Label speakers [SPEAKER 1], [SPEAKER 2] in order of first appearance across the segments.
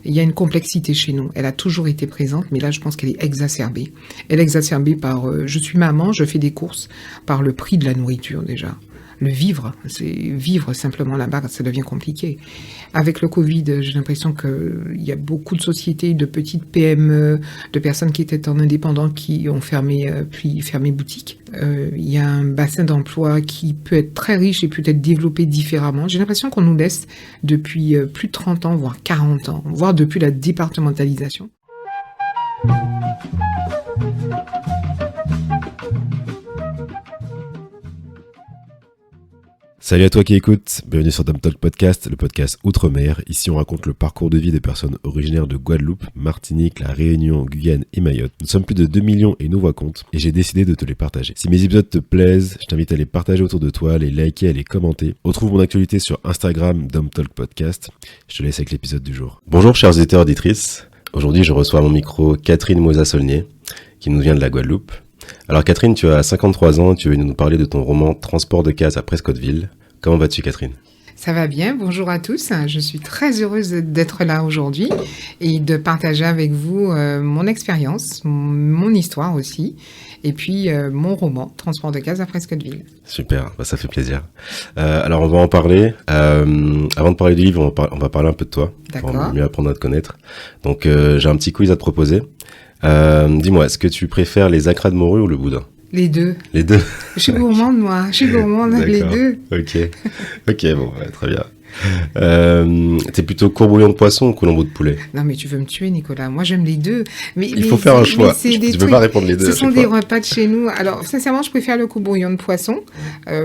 [SPEAKER 1] Il y a une complexité chez nous. Elle a toujours été présente, mais là, je pense qu'elle est exacerbée. Elle est exacerbée par, je suis maman, je fais des courses, par le prix de la nourriture déjà. Le vivre simplement là-bas, ça devient compliqué. Avec le Covid, j'ai l'impression qu'il y a beaucoup de sociétés, de petites PME, de personnes qui étaient en indépendant qui ont fermé boutique. Il y a un bassin d'emploi qui peut être très riche et peut être développé différemment. J'ai l'impression qu'on nous laisse depuis plus de 30 ans, voire 40 ans, voire depuis la départementalisation.
[SPEAKER 2] Salut à toi qui écoutes, bienvenue sur Dom Talk Podcast, le podcast Outre-mer. Ici on raconte le parcours de vie des personnes originaires de Guadeloupe, Martinique, La Réunion, Guyane et Mayotte. Nous sommes plus de 2 millions et nous voix compte et j'ai décidé de te les partager. Si mes épisodes te plaisent, je t'invite à les partager autour de toi, à les liker, à les commenter. Retrouve mon actualité sur Instagram, Dom Talk Podcast. Je te laisse avec l'épisode du jour. Bonjour chers auditeurs et auditrices, aujourd'hui je reçois à mon micro Catherine Moza-Saulnier qui nous vient de la Guadeloupe. Alors Catherine, tu as 53 ans, tu veux nous parler de ton roman Transport de cases à Prescottville. Comment vas-tu Catherine ?
[SPEAKER 1] Ça va bien, bonjour à tous. Je suis très heureuse d'être là aujourd'hui et de partager avec vous mon expérience, mon histoire aussi, et puis mon roman Transport de cases à Prescottville.
[SPEAKER 2] Super, ça fait plaisir. Alors on va en parler. Avant de parler du livre, on va parler un peu de toi.
[SPEAKER 1] D'accord.
[SPEAKER 2] Pour mieux apprendre à te connaître. Donc j'ai un petit quiz à te proposer. Dis-moi, est-ce que tu préfères les acras de morue ou le boudin ?
[SPEAKER 1] Les deux.
[SPEAKER 2] Les deux.
[SPEAKER 1] Je suis gourmande, moi. Je suis gourmande, les deux.
[SPEAKER 2] Ok, bon, ouais, très bien. T'es plutôt courbouillon de poisson ou colombo de poulet ?
[SPEAKER 1] Non, mais tu veux me tuer, Nicolas. Moi, j'aime les deux.
[SPEAKER 2] Il faut faire un choix. Tu peux pas répondre les deux.
[SPEAKER 1] Ce sont des repas de chez nous. Alors, sincèrement, je préfère le courbouillon de poisson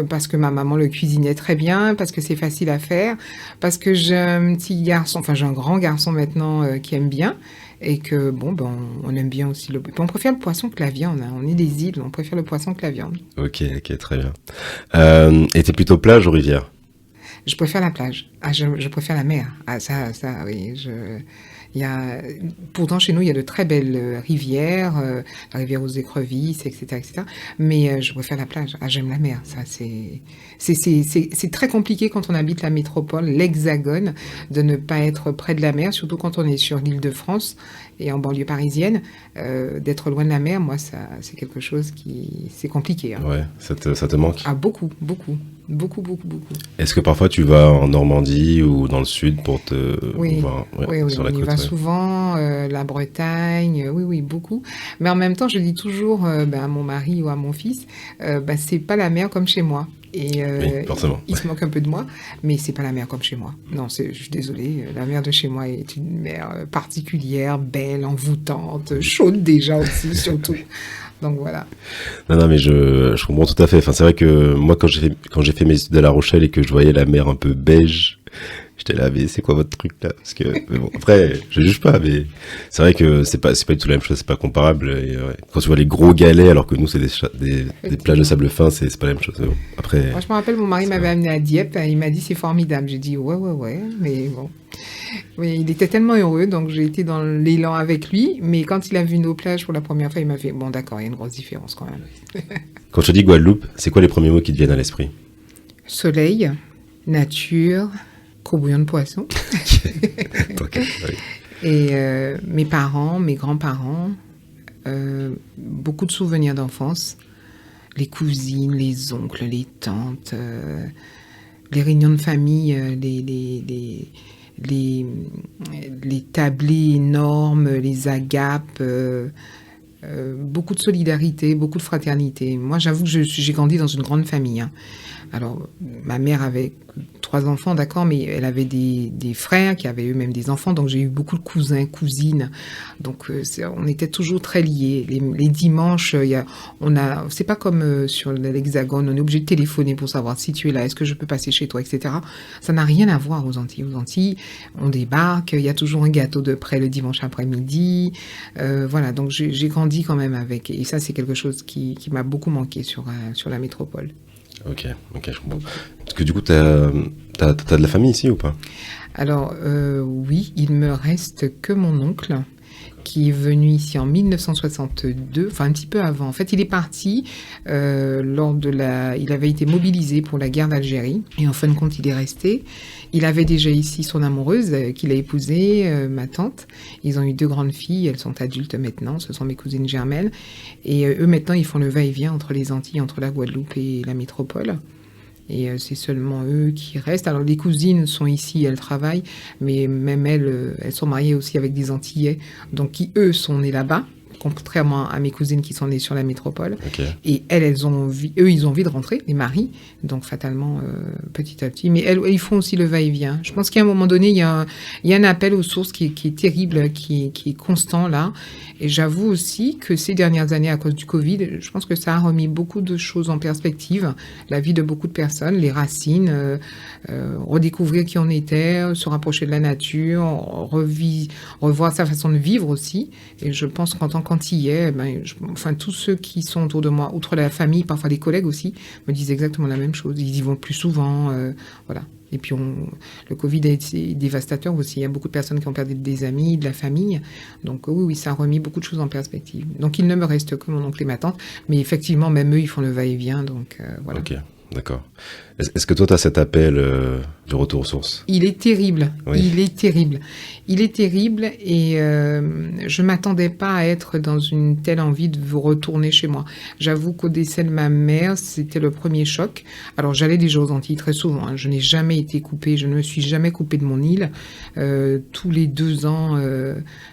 [SPEAKER 1] parce que ma maman le cuisinait très bien, parce que c'est facile à faire, parce que j'ai un petit garçon, enfin, j'ai un grand garçon maintenant qui aime bien. Et que, bon, on aime bien aussi le... On préfère le poisson que la viande. Hein. On est des îles, on préfère le poisson que la viande.
[SPEAKER 2] Ok, très bien. Et t'es plutôt plage ou rivière ?
[SPEAKER 1] Je préfère la plage. Ah, je préfère la mer. Ah, ça, oui. Pourtant, chez nous, il y a de très belles rivières, la rivière aux écrevisses, etc., etc. Mais je préfère la plage. Ah, j'aime la mer. Ça, c'est très compliqué quand on habite la métropole, l'Hexagone, de ne pas être près de la mer, surtout quand on est sur l'Île-de-France et en banlieue parisienne. D'être loin de la mer, moi, ça, c'est quelque chose c'est compliqué. Hein.
[SPEAKER 2] Ouais, ça te manque ?
[SPEAKER 1] Ah, beaucoup. Beaucoup.
[SPEAKER 2] Est-ce que parfois tu vas en Normandie ou dans le sud pour te voir sur la côte ?
[SPEAKER 1] On y va souvent, la Bretagne, oui, beaucoup. Mais en même temps, je dis toujours à mon mari ou à mon fils, c'est pas la mer comme chez moi. Et
[SPEAKER 2] oui, forcément.
[SPEAKER 1] Il se moque un peu de moi, mais c'est pas la mer comme chez moi. Non, je suis désolée, la mer de chez moi est une mer particulière, belle, envoûtante, chaude déjà aussi, surtout. Donc voilà.
[SPEAKER 2] Non, mais je comprends tout à fait. Enfin, c'est vrai que moi, quand j'ai fait mes études à La Rochelle et que je voyais la mer un peu beige, j'étais là, mais c'est quoi votre truc là ? Parce que mais bon, après, je juge pas, mais c'est vrai que c'est pas du tout la même chose, c'est pas comparable. Et, ouais, quand tu vois les gros galets, alors que nous c'est des plages de sable fin, c'est pas la même chose. Bon, après.
[SPEAKER 1] Moi, je me rappelle, mon mari m'avait amené à Dieppe, il m'a dit c'est formidable. J'ai dit ouais, mais bon. Oui, il était tellement heureux, donc j'ai été dans l'élan avec lui. Mais quand il a vu nos plages pour la première fois, il m'a fait bon, d'accord, il y a une grosse différence quand même.
[SPEAKER 2] Quand je te dis Guadeloupe, c'est quoi les premiers mots qui te viennent à l'esprit ?
[SPEAKER 1] Soleil, nature, courbouillon de poisson.
[SPEAKER 2] Okay, oui.
[SPEAKER 1] Et mes parents, mes grands-parents, beaucoup de souvenirs d'enfance. Les cousines, les oncles, les tantes, les réunions de famille, les tablés énormes, les agapes, beaucoup de solidarité, beaucoup de fraternité. Moi, j'avoue que j'ai grandi dans une grande famille. Hein. Alors, ma mère avait 3 enfants, d'accord, mais elle avait des frères qui avaient eux-mêmes des enfants, donc j'ai eu beaucoup de cousins, cousines. Donc, on était toujours très liés. Les dimanches, c'est pas comme sur l'Hexagone, on est obligé de téléphoner pour savoir si tu es là, est-ce que je peux passer chez toi, etc. Ça n'a rien à voir aux Antilles. Aux Antilles, on débarque, il y a toujours un gâteau de prêt le dimanche après-midi. Voilà, donc j'ai grandi quand même avec. Et ça, c'est quelque chose qui m'a beaucoup manqué sur la métropole.
[SPEAKER 2] Ok, je comprends. Parce que du coup, t'as de la famille ici ou pas ?
[SPEAKER 1] Alors, oui, il me reste que mon oncle qui est venu ici en 1962, enfin un petit peu avant. En fait, il est parti il avait été mobilisé pour la guerre d'Algérie, et en fin de compte, il est resté. Il avait déjà ici son amoureuse qu'il a épousée, ma tante. Ils ont eu 2 grandes filles, elles sont adultes maintenant, ce sont mes cousines germaines. Et eux, maintenant, ils font le va-et-vient entre les Antilles, entre la Guadeloupe et la métropole. Et c'est seulement eux qui restent. Alors, les cousines sont ici, elles travaillent, mais même elles sont mariées aussi avec des Antillais, donc qui, eux, sont nés là-bas, contrairement à mes cousines qui sont nées sur la métropole.
[SPEAKER 2] Okay.
[SPEAKER 1] Et ils ont envie de rentrer, les maris, donc fatalement, petit à petit. Mais ils font aussi le va-et-vient. Je pense qu'à un moment donné, il y a un appel aux sources qui est terrible, qui est constant là. Et j'avoue aussi que ces dernières années, à cause du Covid, je pense que ça a remis beaucoup de choses en perspective, la vie de beaucoup de personnes, les racines, redécouvrir qui on était, se rapprocher de la nature, revoir sa façon de vivre aussi. Et je pense qu'en tant qu'Antillais, tous ceux qui sont autour de moi, outre la famille, parfois les collègues aussi, me disent exactement la même chose. Ils y vont plus souvent, voilà. Et puis, le Covid a été dévastateur aussi. Il y a beaucoup de personnes qui ont perdu des amis, de la famille. Donc, oui, ça a remis beaucoup de choses en perspective. Donc, il ne me reste que mon oncle et ma tante. Mais effectivement, même eux, ils font le va-et-vient. Donc, voilà.
[SPEAKER 2] Ok, d'accord. Est-ce que toi, tu as cet appel du retour aux sources ?
[SPEAKER 1] Il est terrible.
[SPEAKER 2] Oui.
[SPEAKER 1] Il est terrible. Et je ne m'attendais pas à être dans une telle envie de vous retourner chez moi. J'avoue qu'au décès de ma mère, c'était le premier choc. Alors, j'allais déjà aux Antilles très souvent. Hein. Je n'ai jamais été coupée. Je ne me suis jamais coupée de mon île. Tous les 2 ans,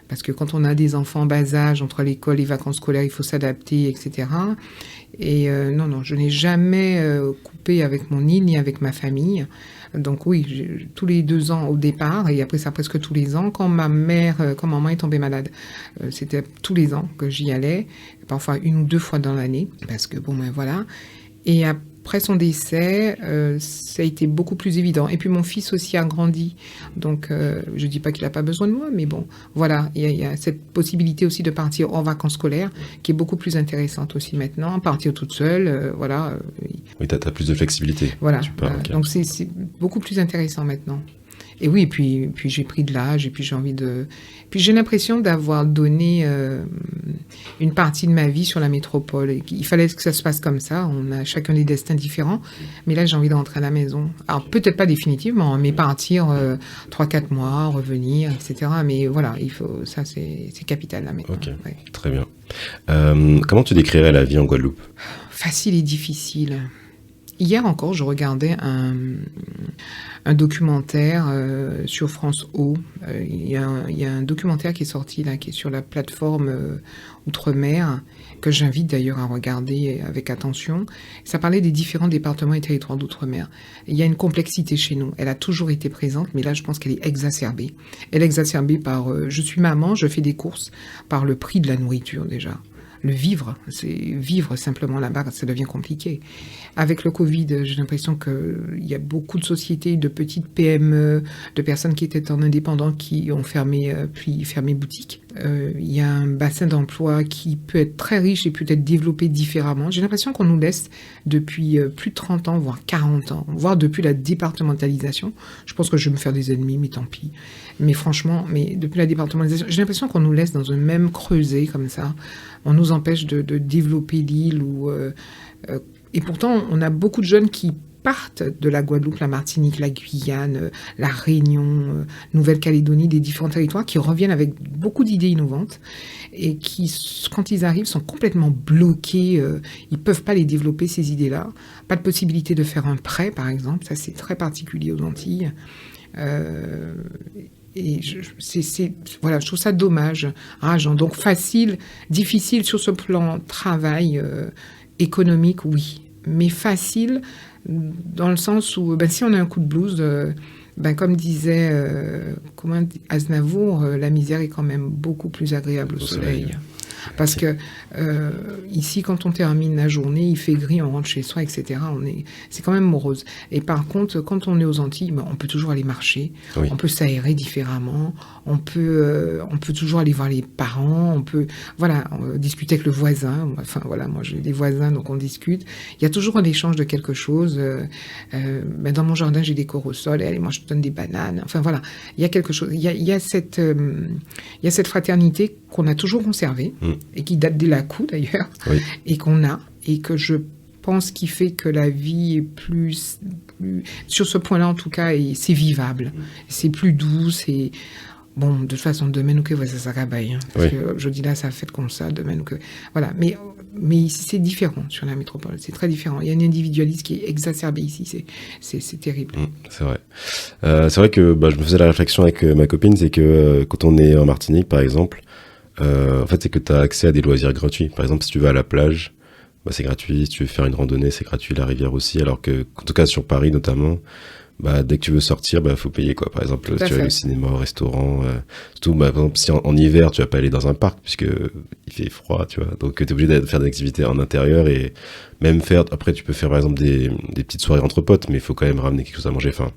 [SPEAKER 1] parce que quand on a des enfants en bas âge, entre l'école et les vacances scolaires, il faut s'adapter, etc. Et non, je n'ai jamais coupé avec mon île ni avec ma famille. Donc oui, tous les 2 ans au départ, et après ça presque tous les ans. Quand maman est tombée malade, c'était tous les ans que j'y allais, parfois 1 ou 2 fois dans l'année, parce que voilà. Et après son décès, ça a été beaucoup plus évident. Et puis mon fils aussi a grandi, donc je dis pas qu'il a pas besoin de moi, mais bon, voilà, il y a cette possibilité aussi de partir en vacances scolaires, qui est beaucoup plus intéressante aussi maintenant, partir toute seule, voilà.
[SPEAKER 2] Oui, t'as plus de flexibilité.
[SPEAKER 1] Voilà, okay. Donc c'est beaucoup plus intéressant maintenant. Et oui, et puis j'ai pris de l'âge, et puis j'ai l'impression d'avoir donné une partie de ma vie sur la métropole. Il fallait que ça se passe comme ça, on a chacun des destins différents, mais là j'ai envie de rentrer à la maison. Alors peut-être pas définitivement, mais partir 3-4 mois, revenir, etc. Mais voilà, ça c'est capital là maintenant.
[SPEAKER 2] Ok, ouais. Très bien. Comment tu décrirais la vie en Guadeloupe ?
[SPEAKER 1] Facile et difficile. Hier encore, je regardais un documentaire sur France O. Il y a un documentaire qui est sorti là, qui est sur la plateforme Outre-mer, que j'invite d'ailleurs à regarder avec attention. Ça parlait des différents départements et territoires d'Outre-mer. Il y a une complexité chez nous. Elle a toujours été présente, mais là, je pense qu'elle est exacerbée. Elle est exacerbée par je suis maman, je fais des courses, par le prix de la nourriture déjà. Le vivre simplement là-bas, ça devient compliqué. Avec le Covid, j'ai l'impression qu'il y a beaucoup de sociétés, de petites PME, de personnes qui étaient en indépendant qui ont fermé boutique. Il y a un bassin d'emploi qui peut être très riche et peut être développé différemment. J'ai l'impression qu'on nous laisse depuis plus de 30 ans, voire 40 ans, voire depuis la départementalisation. Je pense que je vais me faire des ennemis, mais tant pis. Mais franchement, depuis la départementalisation, j'ai l'impression qu'on nous laisse dans un même creuset comme ça. On nous empêche de développer l'île. Et pourtant, on a beaucoup de jeunes qui partent de la Guadeloupe, la Martinique, la Guyane, la Réunion, Nouvelle-Calédonie, des différents territoires, qui reviennent avec beaucoup d'idées innovantes et qui, quand ils arrivent, sont complètement bloqués. Ils ne peuvent pas les développer, ces idées-là. Pas de possibilité de faire un prêt, par exemple. Ça, c'est très particulier aux Antilles. Et je trouve ça dommage, rageant. Donc difficile sur ce plan travail économique, oui. Mais facile dans le sens où si on a un coup de blues, comme disait Aznavour, la misère est quand même beaucoup plus agréable au soleil. Parce que ici, quand on termine la journée, il fait gris, on rentre chez soi, etc. C'est quand même morose. Et par contre, quand on est aux Antilles, on peut toujours aller marcher,
[SPEAKER 2] Oui.
[SPEAKER 1] on peut s'aérer différemment, on peut toujours aller voir les parents, on peut discuter avec le voisin. Enfin voilà, moi j'ai des voisins, donc on discute. Il y a toujours un échange de quelque chose. Dans mon jardin, j'ai des coraux-sols, allez, moi je te donne des bananes. Enfin voilà, il y a quelque chose. Il y a cette fraternité qu'on a toujours conservée et qui date des Lacous d'ailleurs, et qu'on a, et que je pense qui fait que la vie est plus sur ce point-là en tout cas, et c'est vivable, c'est plus doux, c'est bon, de toute façon, demain, nous, que ça cabaye. Hein, parce que je dis là, ça fait comme ça, demain, nous, que. Voilà. Mais ici, c'est différent sur la métropole. C'est très différent. Il y a un individualisme qui est exacerbé ici. C'est terrible.
[SPEAKER 2] C'est vrai. C'est vrai que je me faisais la réflexion avec ma copine, c'est que quand on est en Martinique, par exemple, en fait, c'est que tu as accès à des loisirs gratuits. Par exemple, si tu vas à la plage, c'est gratuit. Si tu veux faire une randonnée, c'est gratuit. La rivière aussi. Alors que, en tout cas, sur Paris, notamment, dès que tu veux sortir, faut payer, quoi. Par exemple, si tu vas au cinéma, au restaurant, surtout, par exemple, si en hiver, tu vas pas aller dans un parc, puisque il fait froid, tu vois. Donc, t'es obligé de faire des activités en intérieur et même après, tu peux faire, par exemple, des petites soirées entre potes, mais il faut quand même ramener quelque chose à manger. Enfin,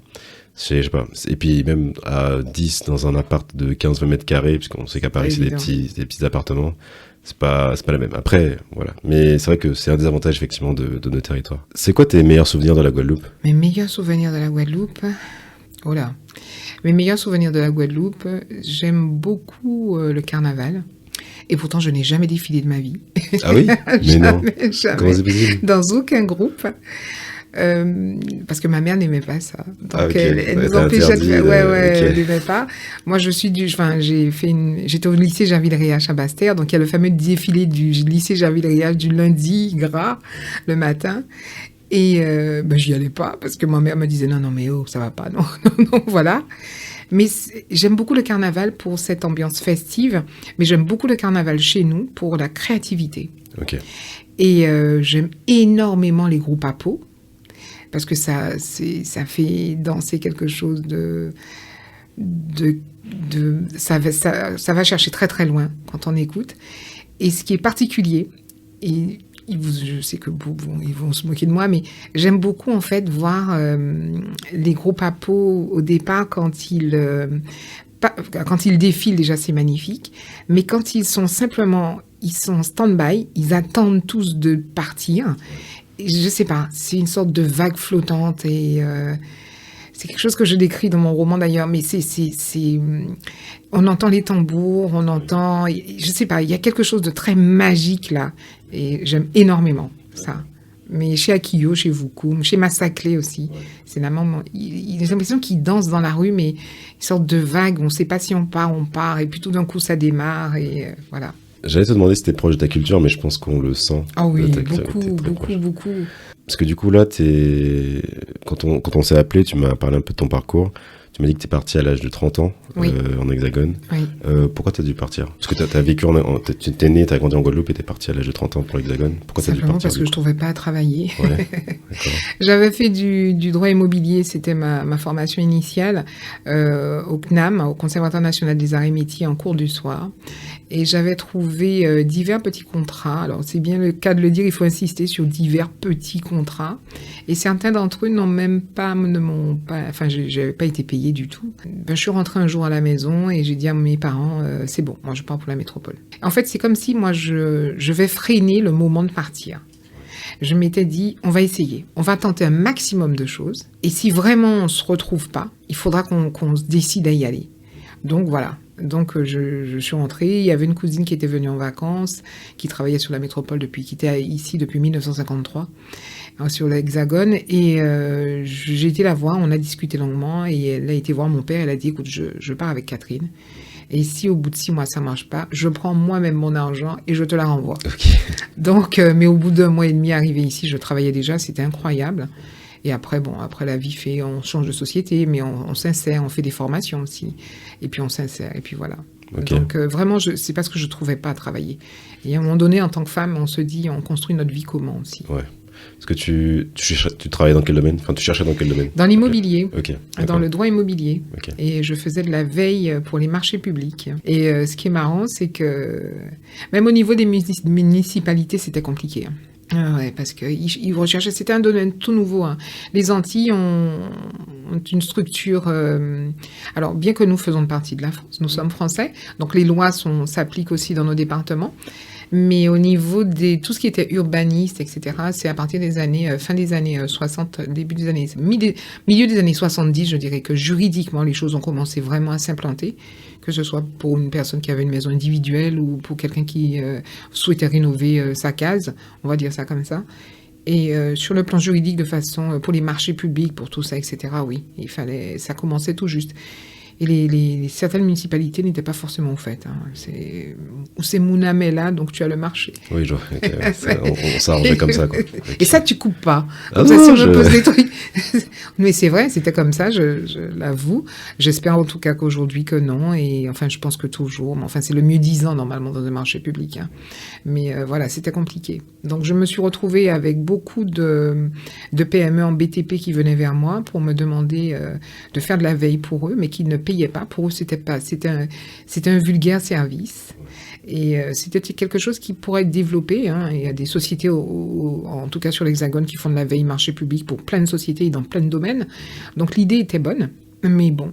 [SPEAKER 2] je sais pas. Et puis, même à 10 dans un appart de 15-20 mètres carrés, puisqu'on sait qu'à Paris, c'est des petits appartements. C'est pas la même. Après, voilà. Mais c'est vrai que c'est un des avantages, effectivement, de nos territoires. C'est quoi tes meilleurs souvenirs de la Guadeloupe?
[SPEAKER 1] Mes meilleurs souvenirs de la Guadeloupe? Oh là. Mes meilleurs souvenirs de la Guadeloupe, j'aime beaucoup le carnaval. Et pourtant, je n'ai jamais défilé de ma vie.
[SPEAKER 2] Ah oui? Mais non.
[SPEAKER 1] Jamais.
[SPEAKER 2] Comment c'est possible?
[SPEAKER 1] Dans aucun groupe. Parce que ma mère n'aimait pas ça. Donc elle nous empêchait de faire. Elle n'aimait pas. Moi, j'étais au lycée Gerville-Riache à Basse-Terre, donc il y a le fameux défilé du lycée Gerville-Riache du lundi gras le matin. Et j'y allais pas parce que ma mère me disait non mais ça va pas, non, voilà. Mais j'aime beaucoup le carnaval pour cette ambiance festive, mais j'aime beaucoup le carnaval chez nous pour la créativité.
[SPEAKER 2] Ok.
[SPEAKER 1] Et j'aime énormément les groupes à peau. Parce que ça fait danser quelque chose ça va chercher très très loin quand on écoute. Et ce qui est particulier, et je sais que ils vont se moquer de moi, mais j'aime beaucoup en fait voir les groupes à peau au départ quand ils défilent, déjà c'est magnifique, mais quand ils sont en stand-by, ils attendent tous de partir. Je sais pas, c'est une sorte de vague flottante et c'est quelque chose que je décris dans mon roman d'ailleurs, mais on entend les tambours, on entend, je sais pas, il y a quelque chose de très magique là et j'aime énormément ça. Mais chez Akio, chez Voukoum, chez Massaclé aussi, c'est la maman. J'ai l'impression qu'ils dansent dans la rue, mais une sorte de vague, on sait pas si on part, et puis tout d'un coup ça démarre et voilà.
[SPEAKER 2] J'allais te demander si t'es proche de ta culture, mais je pense qu'on le sent.
[SPEAKER 1] Ah oui, beaucoup.
[SPEAKER 2] Parce que du coup, là, quand on s'est appelé, tu m'as parlé un peu de ton parcours. Tu m'as dit que t'es parti à l'âge de 30 ans en Hexagone.
[SPEAKER 1] Oui.
[SPEAKER 2] Pourquoi t'as dû partir? Parce que t'as vécu, t'es né, t'as grandi en Guadeloupe et t'es parti à l'âge de 30 ans pour l'Hexagone. Pourquoi t'as dû partir?
[SPEAKER 1] Parce que je trouvais pas à travailler.
[SPEAKER 2] Ouais, d'accord.
[SPEAKER 1] J'avais fait du droit immobilier, c'était ma formation initiale au CNAM, au Conservatoire national des arts et métiers en cours du soir. Et j'avais trouvé divers petits contrats. Alors, c'est bien le cas de le dire, il faut insister sur divers petits contrats. Et certains d'entre eux j'avais pas été payée du tout. Je suis rentrée un jour à la maison et j'ai dit à mes parents, c'est bon, moi je pars pour la métropole. En fait, c'est comme si moi je vais freiner le moment de partir. Je m'étais dit, on va essayer, on va tenter un maximum de choses. Et si vraiment on se retrouve pas, il faudra qu'on se décide à y aller. Donc voilà. Donc je suis rentrée, il y avait une cousine qui était venue en vacances, qui travaillait sur la métropole qui était ici depuis 1953, sur l'Hexagone, et j'ai été la voir, on a discuté longuement, et elle a été voir mon père, elle a dit, écoute, je pars avec Catherine, et si au bout de 6 mois ça marche pas, je prends moi-même mon argent et je te la renvoie. Okay. Donc, mais au bout d'1 mois et demi arrivé ici, je travaillais déjà, c'était incroyable. Et après, après la vie fait, on change de société, mais on s'insère, on fait des formations aussi. Et puis on s'insère, et puis voilà. Okay. Donc vraiment, c'est parce que je ne trouvais pas à travailler. Et à un moment donné, en tant que femme, on se dit, on construit notre vie comment aussi.
[SPEAKER 2] Ouais. Parce que tu travaillais dans quel domaine? Enfin, tu cherchais dans quel domaine?
[SPEAKER 1] Dans l'immobilier,
[SPEAKER 2] Ok.
[SPEAKER 1] dans le droit immobilier.
[SPEAKER 2] Ok.
[SPEAKER 1] Et je faisais de la veille pour les marchés publics. Et ce qui est marrant, c'est que même au niveau des municipalités, c'était compliqué. Ouais, parce qu'ils recherchaient, c'était un domaine tout nouveau. Hein. Les Antilles ont une structure. Alors, bien que nous faisons partie de la France, nous sommes français, donc les lois s'appliquent aussi dans nos départements. Mais au niveau de tout ce qui était urbaniste, etc., c'est à partir des années, fin des années 60, début des années, milieu des années 70, je dirais que juridiquement, les choses ont commencé vraiment à s'implanter, que ce soit pour une personne qui avait une maison individuelle ou pour quelqu'un qui souhaitait rénover sa case, on va dire ça comme ça. Et sur le plan juridique, de façon, pour les marchés publics, pour tout ça, etc., oui, ça commençait tout juste. Et certaines municipalités n'étaient pas forcément au fait. Hein. C'est Mounamela, donc tu as le marché.
[SPEAKER 2] Oui, on s'arrangeait comme ça. Quoi.
[SPEAKER 1] Et ça, tu coupes pas.
[SPEAKER 2] Ah
[SPEAKER 1] ça,
[SPEAKER 2] non,
[SPEAKER 1] si on me pose des trucs. Mais c'est vrai, c'était comme ça, je l'avoue. J'espère en tout cas qu'aujourd'hui que non. Et enfin, je pense que toujours. Mais enfin, c'est le mieux disant normalement dans un marché public. Hein. Mais voilà, c'était compliqué. Donc, je me suis retrouvée avec beaucoup de PME en BTP qui venaient vers moi pour me demander de faire de la veille pour eux, mais qui ne payaient pas. Pour eux, c'était un vulgaire service. Et c'était quelque chose qui pourrait être développé. Hein. Il y a des sociétés, en tout cas sur l'Hexagone, qui font de la veille marché public pour plein de sociétés et dans plein de domaines. Donc l'idée était bonne. Mais bon,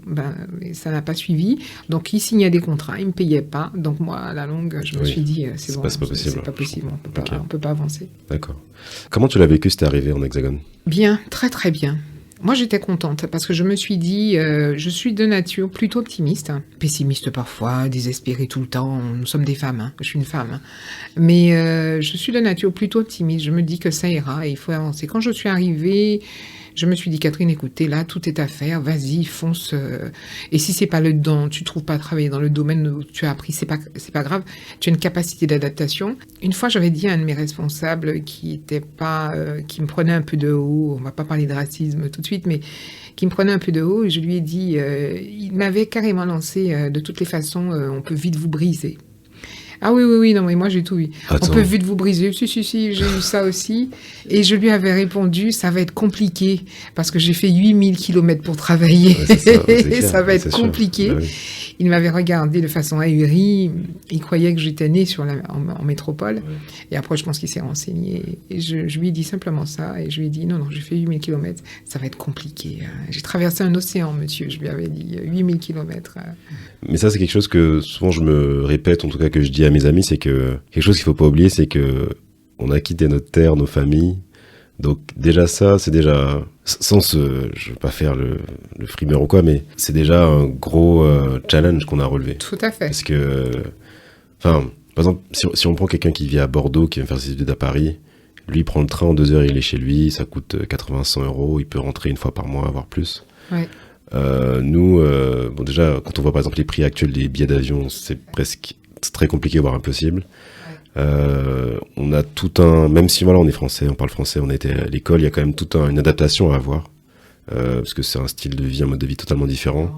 [SPEAKER 1] ça n'a pas suivi. Donc, ils signaient des contrats, ils ne me payaient pas. Donc, moi, à la longue, je me suis dit, c'est bon,
[SPEAKER 2] pas possible.
[SPEAKER 1] C'est pas possible, on peut pas avancer.
[SPEAKER 2] D'accord. Comment tu l'as vécu, c'était arrivé en Hexagone?
[SPEAKER 1] Bien, très très bien. Moi, j'étais contente parce que je me suis dit, je suis de nature plutôt optimiste, hein. Pessimiste parfois, désespérée tout le temps. Nous sommes des femmes, hein. Je suis une femme. Hein. Mais je suis de nature plutôt optimiste. Je me dis que ça ira et il faut avancer. Quand je suis arrivée, je me suis dit, Catherine, écoutez, là, tout est à faire, vas-y, fonce. Et si c'est pas le don, tu trouves pas à travailler dans le domaine où tu as appris, c'est pas grave. Tu as une capacité d'adaptation. Une fois, j'avais dit à un de mes responsables qui me prenait un peu de haut, on va pas parler de racisme tout de suite, mais qui me prenait un peu de haut, et je lui ai dit, il m'avait carrément lancé, de toutes les façons, on peut vite vous briser. Ah oui, non, mais moi j'ai tout eu.
[SPEAKER 2] Attends.
[SPEAKER 1] On peut vite vous briser. Si, j'ai eu ça aussi. Et je lui avais répondu, ça va être compliqué, parce que j'ai fait 8000 km pour travailler. Ouais, ça va être compliqué. Bah oui. Il m'avait regardé de façon ahurie. Il croyait que j'étais née en métropole. Ouais. Et après, je pense qu'il s'est renseigné. Et je lui ai dit simplement ça. Et je lui ai dit, non, j'ai fait 8000 km. Ça va être compliqué. J'ai traversé un océan, monsieur. Je lui avais dit 8000 km.
[SPEAKER 2] Mais ça, c'est quelque chose que souvent je me répète, en tout cas que je dis à mes amis, c'est que quelque chose qu'il faut pas oublier, c'est que on a quitté notre terre, nos familles. Donc déjà ça, c'est déjà, je veux pas faire le frimeur ou quoi, mais c'est déjà un gros challenge qu'on a relevé.
[SPEAKER 1] Tout à fait.
[SPEAKER 2] Parce que, enfin, par exemple, si on prend quelqu'un qui vit à Bordeaux, qui vient faire ses études à Paris, lui il prend le train en 2 heures, il est chez lui, ça coûte 80-100 €, il peut rentrer une fois par mois, voire plus. Ouais. Nous, bon déjà, quand on voit par exemple les prix actuels des billets d'avion, c'est très compliqué, voire impossible. On a même si voilà, on est français, on parle français, on était à l'école, il y a quand même une adaptation à avoir, parce que c'est un style de vie, un mode de vie totalement différent.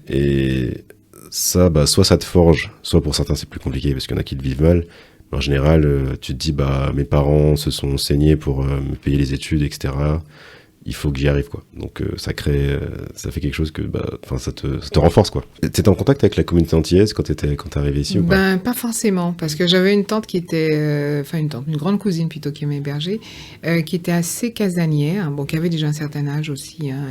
[SPEAKER 2] Et ça, soit ça te forge, soit pour certains c'est plus compliqué, parce qu'il y en a qui le vivent mal. Mais en général, tu te dis, mes parents se sont saignés pour me payer les études, etc. Il faut que j'y arrive, quoi. Donc ça fait quelque chose que ça te renforce, quoi. T'étais en contact avec la communauté antillaise quand t'es arrivé ici ou pas?
[SPEAKER 1] Pas forcément, parce que j'avais une tante qui était, une grande cousine plutôt qui m'hébergeait, qui était assez casanière, qui avait déjà un certain âge aussi, hein.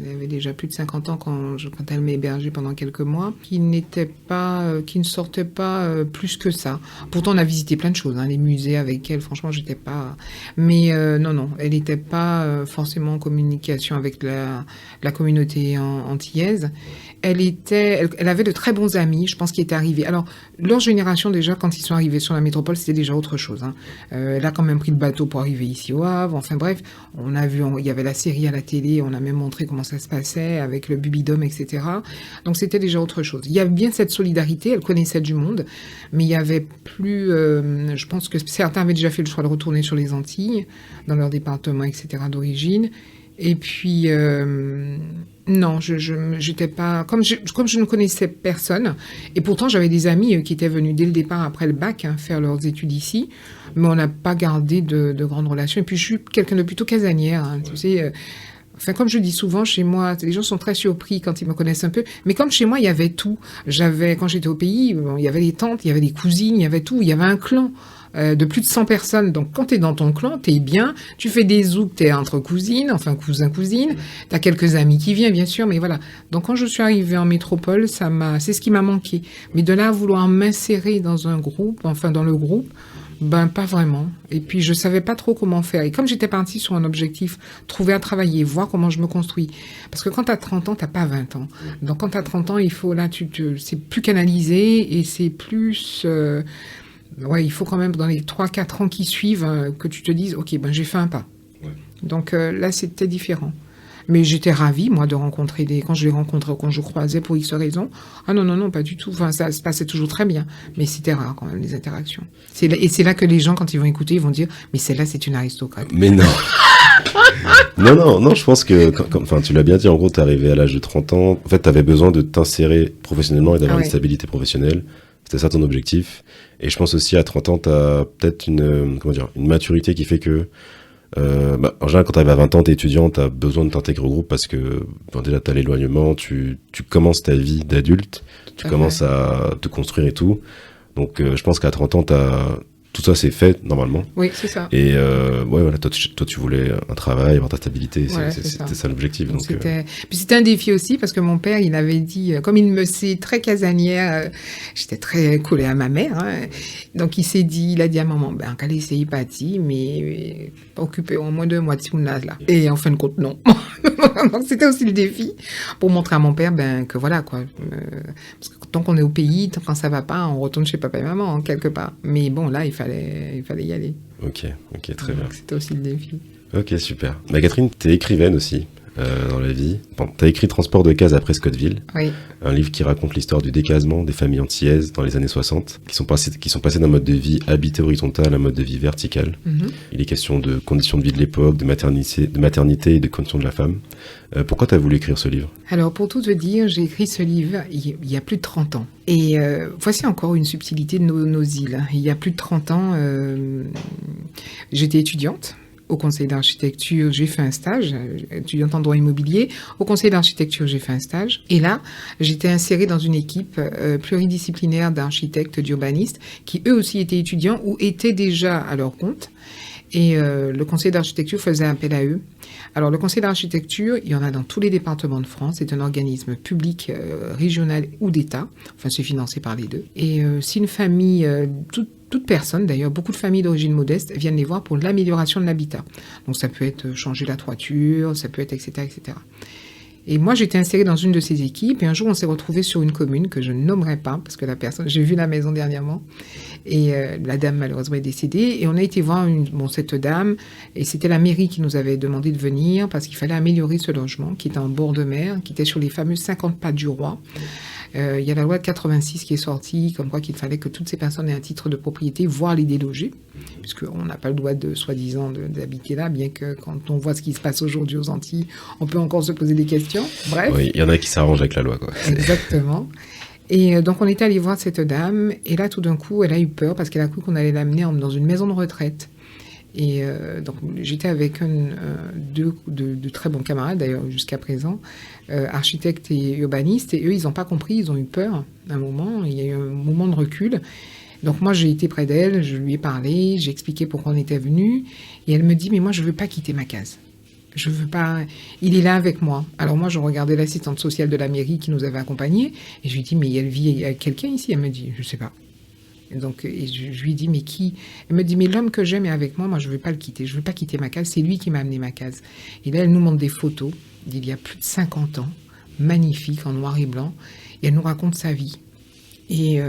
[SPEAKER 1] Elle avait déjà plus de 50 ans quand elle m'hébergeait pendant quelques mois, qui ne sortait pas plus que ça. Pourtant on a visité plein de choses, hein, les musées avec elle, franchement j'étais pas, mais non, elle n'était pas forcément en communication avec la communauté antillaise. Elle avait de très bons amis, je pense, qui étaient arrivés. Alors, leur génération, déjà, quand ils sont arrivés sur la métropole, c'était déjà autre chose. Hein. Elle a quand même pris le bateau pour arriver ici au Havre. Enfin bref, on a vu, il y avait la série à la télé, on a même montré comment ça se passait avec le Bubidome, etc. Donc, c'était déjà autre chose. Il y avait bien cette solidarité, elle connaissait du monde, mais il y avait plus... je pense que certains avaient déjà fait le choix de retourner sur les Antilles, dans leur département, etc., d'origine. Et puis, non, j'étais pas... Comme je ne connaissais personne, et pourtant j'avais des amis qui étaient venus dès le départ après le bac faire leurs études ici, mais on n'a pas gardé de grandes relations. Et puis je suis quelqu'un de plutôt casanière, hein, tu sais... Enfin, comme je dis souvent, chez moi, les gens sont très surpris quand ils me connaissent un peu. Mais comme chez moi, il y avait tout. Quand j'étais au pays, il y avait des tantes, il y avait des cousines, il y avait tout. Il y avait un clan de plus de 100 personnes. Donc, quand t'es dans ton clan, t'es bien. Tu fais des zouks, t'es entre cousines, enfin cousin, cousine. T'as quelques amis qui viennent, bien sûr, mais voilà. Donc, quand je suis arrivée en métropole, c'est ce qui m'a manqué. Mais de là à vouloir m'insérer dans un groupe, enfin dans le groupe, ben, pas vraiment. Et puis, je savais pas trop comment faire. Et comme j'étais partie sur un objectif, trouver à travailler, voir comment je me construis. Parce que quand t'as 30 ans, t'as pas 20 ans. Donc, quand t'as 30 ans, il faut, là, c'est plus canalisé et c'est plus, ouais, il faut quand même, dans les 3-4 ans qui suivent, que tu te dises, OK, ben, j'ai fait un pas. Ouais. Donc, là, c'était différent. Mais j'étais ravie, moi, de rencontrer quand je les rencontrais, quand je croisais pour X raisons. Ah non, pas du tout. Enfin, ça se passait toujours très bien. Mais c'était rare, quand même, les interactions. Et c'est là que les gens, quand ils vont écouter, ils vont dire, mais celle-là, c'est une aristocrate.
[SPEAKER 2] Mais non. non, je pense que, enfin, tu l'as bien dit, en gros, t'es arrivé à l'âge de 30 ans. En fait, t'avais besoin de t'insérer professionnellement et d'avoir une stabilité professionnelle. C'était ça ton objectif. Et je pense aussi, à 30 ans, t'as peut-être une maturité qui fait que, en général, quand tu arrives à 20 ans, t'es étudiant, t'as besoin de t'intégrer au groupe parce que déjà t'as l'éloignement, tu commences ta vie d'adulte, tu commences à te construire et tout. Donc je pense qu'à 30 ans, tout ça c'est fait normalement.
[SPEAKER 1] Oui, c'est ça.
[SPEAKER 2] Et ouais, voilà, toi tu voulais un travail, avoir ta stabilité, c'était ça l'objectif. Donc
[SPEAKER 1] Puis c'était un défi aussi parce que mon père, il avait dit, comme il me sait très casanière, j'étais très collée à ma mère, hein, donc il a dit à maman, ben qu'elle essaye partie, mais occupé au moins 2 mois de Timounaz là. Et en fin de compte, non. Donc c'était aussi le défi pour montrer à mon père, ben que voilà quoi. Parce que tant qu'on est au pays, quand ça va pas, on retourne chez papa et maman hein, quelque part. Mais bon là, il fallait y aller.
[SPEAKER 2] Ok, très bien.
[SPEAKER 1] C'était aussi le défi.
[SPEAKER 2] Ok, super. Catherine, t'es écrivaine aussi dans la vie. Bon, t'as écrit Transport de cases après Scottville,
[SPEAKER 1] oui.
[SPEAKER 2] Un livre qui raconte l'histoire du déclassement des familles antillaises dans les années 60, qui sont passées d'un mode de vie habité horizontal à un mode de vie vertical. Mm-hmm. Il est question de conditions de vie de l'époque, de maternité et de conditions de la femme. Pourquoi t'as voulu écrire ce livre ?
[SPEAKER 1] Alors, pour tout te dire, j'ai écrit ce livre il y a plus de 30 ans. Et voici encore une subtilité de nos îles. Il y a plus de 30 ans, j'étais étudiante. Au conseil d'architecture, j'ai fait un stage, étudiante en droit immobilier. Au conseil d'architecture, j'ai fait un stage. Et là, j'étais insérée dans une équipe pluridisciplinaire d'architectes, d'urbanistes, qui eux aussi étaient étudiants ou étaient déjà à leur compte. Et le conseil d'architecture faisait appel à eux. Alors, le conseil d'architecture, il y en a dans tous les départements de France. C'est un organisme public, régional ou d'État. Enfin, c'est financé par les deux. Et si une famille, toute personne, d'ailleurs, beaucoup de familles d'origine modeste viennent les voir pour l'amélioration de l'habitat. Donc, ça peut être changer la toiture, ça peut être etc., etc. Et moi, j'étais insérée dans une de ces équipes. Et un jour, on s'est retrouvés sur une commune que je ne nommerai pas parce que la personne... J'ai vu la maison dernièrement. Et la dame, malheureusement, est décédée. Et on a été voir cette dame. Et c'était la mairie qui nous avait demandé de venir parce qu'il fallait améliorer ce logement qui était en bord de mer, qui était sur les fameux 50 pas du roi. Il y a la loi de 86 qui est sortie, comme quoi qu'il fallait que toutes ces personnes aient un titre de propriété, voire les déloger, puisqu'on n'a pas le droit soi-disant d'habiter là, bien que quand on voit ce qui se passe aujourd'hui aux Antilles, on peut encore se poser des questions. Bref.
[SPEAKER 2] Oui, il y en a qui s'arrangent avec la loi, quoi.
[SPEAKER 1] Exactement. Et donc, on est allé voir cette dame, et là, tout d'un coup, elle a eu peur, parce qu'elle a cru qu'on allait l'amener dans une maison de retraite. Et donc, j'étais avec deux très bons camarades, d'ailleurs, jusqu'à présent, architectes et urbanistes, et eux, ils n'ont pas compris, ils ont eu peur un moment, il y a eu un moment de recul. Donc, moi, j'ai été près d'elle, je lui ai parlé, j'ai expliqué pourquoi on était venus, et elle me dit, mais moi, je ne veux pas quitter ma case. Je veux pas... Il est là avec moi. Alors, moi, je regardais l'assistante sociale de la mairie qui nous avait accompagnés, et je lui ai dit, mais elle vit avec quelqu'un ici? Elle me dit, je ne sais pas. Donc, et je lui ai dit, mais qui? Elle me dit, mais l'homme que j'aime est avec moi, moi je ne veux pas le quitter, je ne veux pas quitter ma case, c'est lui qui m'a amené ma case. Et là, elle nous montre des photos d'il y a plus de 50 ans, magnifiques, en noir et blanc, et elle nous raconte sa vie. Et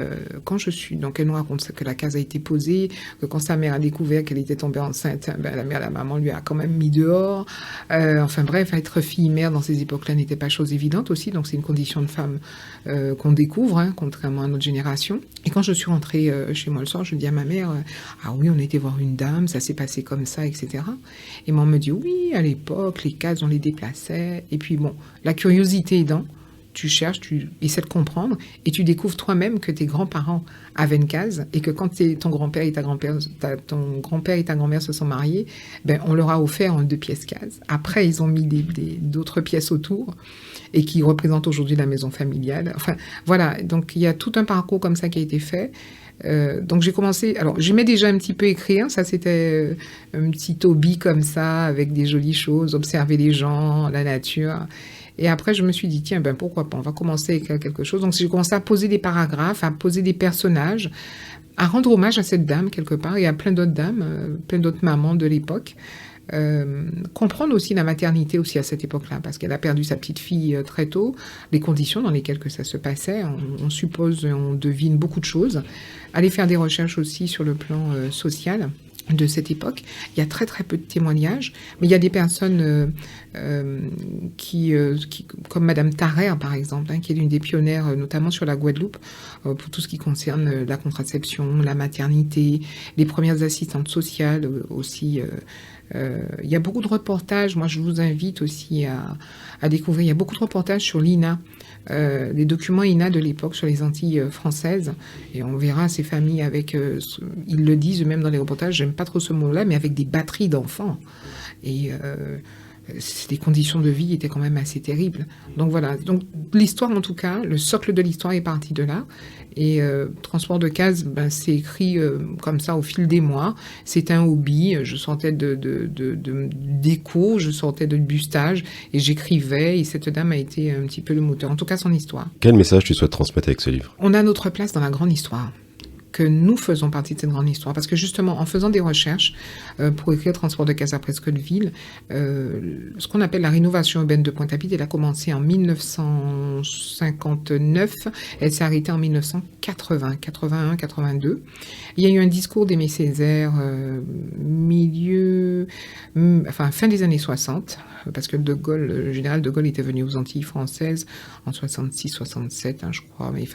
[SPEAKER 1] donc elle nous raconte que la case a été posée, que quand sa mère a découvert qu'elle était tombée enceinte, la maman lui a quand même mis dehors. Enfin bref, être fille-mère dans ces époques-là n'était pas chose évidente aussi, donc c'est une condition de femme qu'on découvre, contrairement à notre génération. Et quand je suis rentrée chez moi le soir, je dis à ma mère, ah oui, on était voir une dame, ça s'est passé comme ça, etc. Et maman me dit, oui, à l'époque, les cases, on les déplaçait. Et puis bon, la curiosité aidant, tu cherches, tu essaies de comprendre et tu découvres toi-même que tes grands-parents avaient une case et que quand ton grand-père et ta grand-mère se sont mariés, on leur a offert en 2 pièces case. Après, ils ont mis d'autres pièces autour et qui représentent aujourd'hui la maison familiale. Enfin, voilà. Donc, il y a tout un parcours comme ça qui a été fait. Donc j'ai commencé, alors j'aimais déjà un petit peu écrire, ça c'était un petit hobby comme ça, avec des jolies choses, observer les gens, la nature. Et après, je me suis dit, tiens, pourquoi pas, on va commencer à écrire quelque chose. Donc, j'ai commencé à poser des paragraphes, à poser des personnages, à rendre hommage à cette dame, quelque part, et à plein d'autres dames, plein d'autres mamans de l'époque. Comprendre aussi la maternité aussi à cette époque-là, parce qu'elle a perdu sa petite fille très tôt, les conditions dans lesquelles que ça se passait, on suppose, on devine beaucoup de choses. Aller faire des recherches aussi sur le plan social de cette époque. Il y a très très peu de témoignages, mais il y a des personnes qui comme Madame Tarrer par exemple, qui est l'une des pionnières notamment sur la Guadeloupe pour tout ce qui concerne la contraception, la maternité, les premières assistantes sociales aussi. Il y a beaucoup de reportages, moi je vous invite aussi à découvrir, il y a beaucoup de reportages sur l'INA, les documents INA de l'époque sur les Antilles françaises, et on verra ces familles avec, ils le disent eux-mêmes dans les reportages, j'aime pas trop ce mot-là, mais avec des batteries d'enfants. Et les conditions de vie étaient quand même assez terribles. Donc voilà, donc l'histoire en tout cas, le socle de l'histoire est parti de là. Et Transport de cases, c'est écrit comme ça au fil des mois. C'est un hobby, je sortais d'écho, je sortais de bustage et j'écrivais. Et cette dame a été un petit peu le moteur, en tout cas son histoire.
[SPEAKER 2] Quel message tu souhaites transmettre avec ce livre ?
[SPEAKER 1] On a notre place dans la grande histoire, que nous faisons partie de cette grande histoire. Parce que justement, en faisant des recherches pour écrire Transport de cases à Presqu'Hauteville, ce qu'on appelle la rénovation urbaine de Pointe-à-Pitre, elle a commencé en 1959, elle s'est arrêtée en 1980, 81, 82. Il y a eu un discours d'Aimé Césaire fin des années 60, parce que le général de Gaulle était venu aux Antilles françaises en 66, 67, je crois. Mais il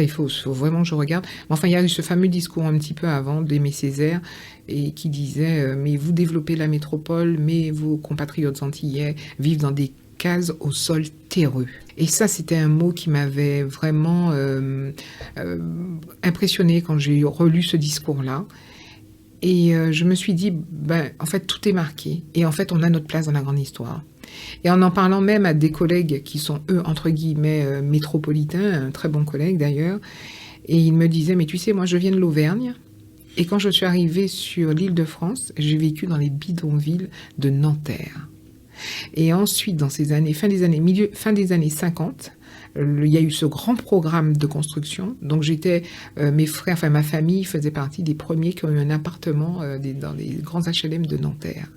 [SPEAKER 1] faut vraiment que je regarde. Mais enfin, il y a eu ce fameux discours un petit peu avant d'Aimé Césaire et qui disait mais vous développez la métropole, mais vos compatriotes antillais vivent dans des cases au sol terreux. Et ça, c'était un mot qui m'avait vraiment impressionné quand j'ai relu ce discours-là. Et je me suis dit, en fait, tout est marqué. Et en fait, on a notre place dans la grande histoire. Et en parlant même à des collègues qui sont, eux, entre guillemets, métropolitains, un très bon collègue d'ailleurs, et il me disait, mais tu sais, moi, je viens de l'Auvergne. Et quand je suis arrivée sur l'Île-de-France, j'ai vécu dans les bidonvilles de Nanterre. Et ensuite, dans ces années, fin des années 50, il y a eu ce grand programme de construction. Donc mes frères, ma famille faisait partie des premiers qui ont eu un appartement dans les grands HLM de Nanterre.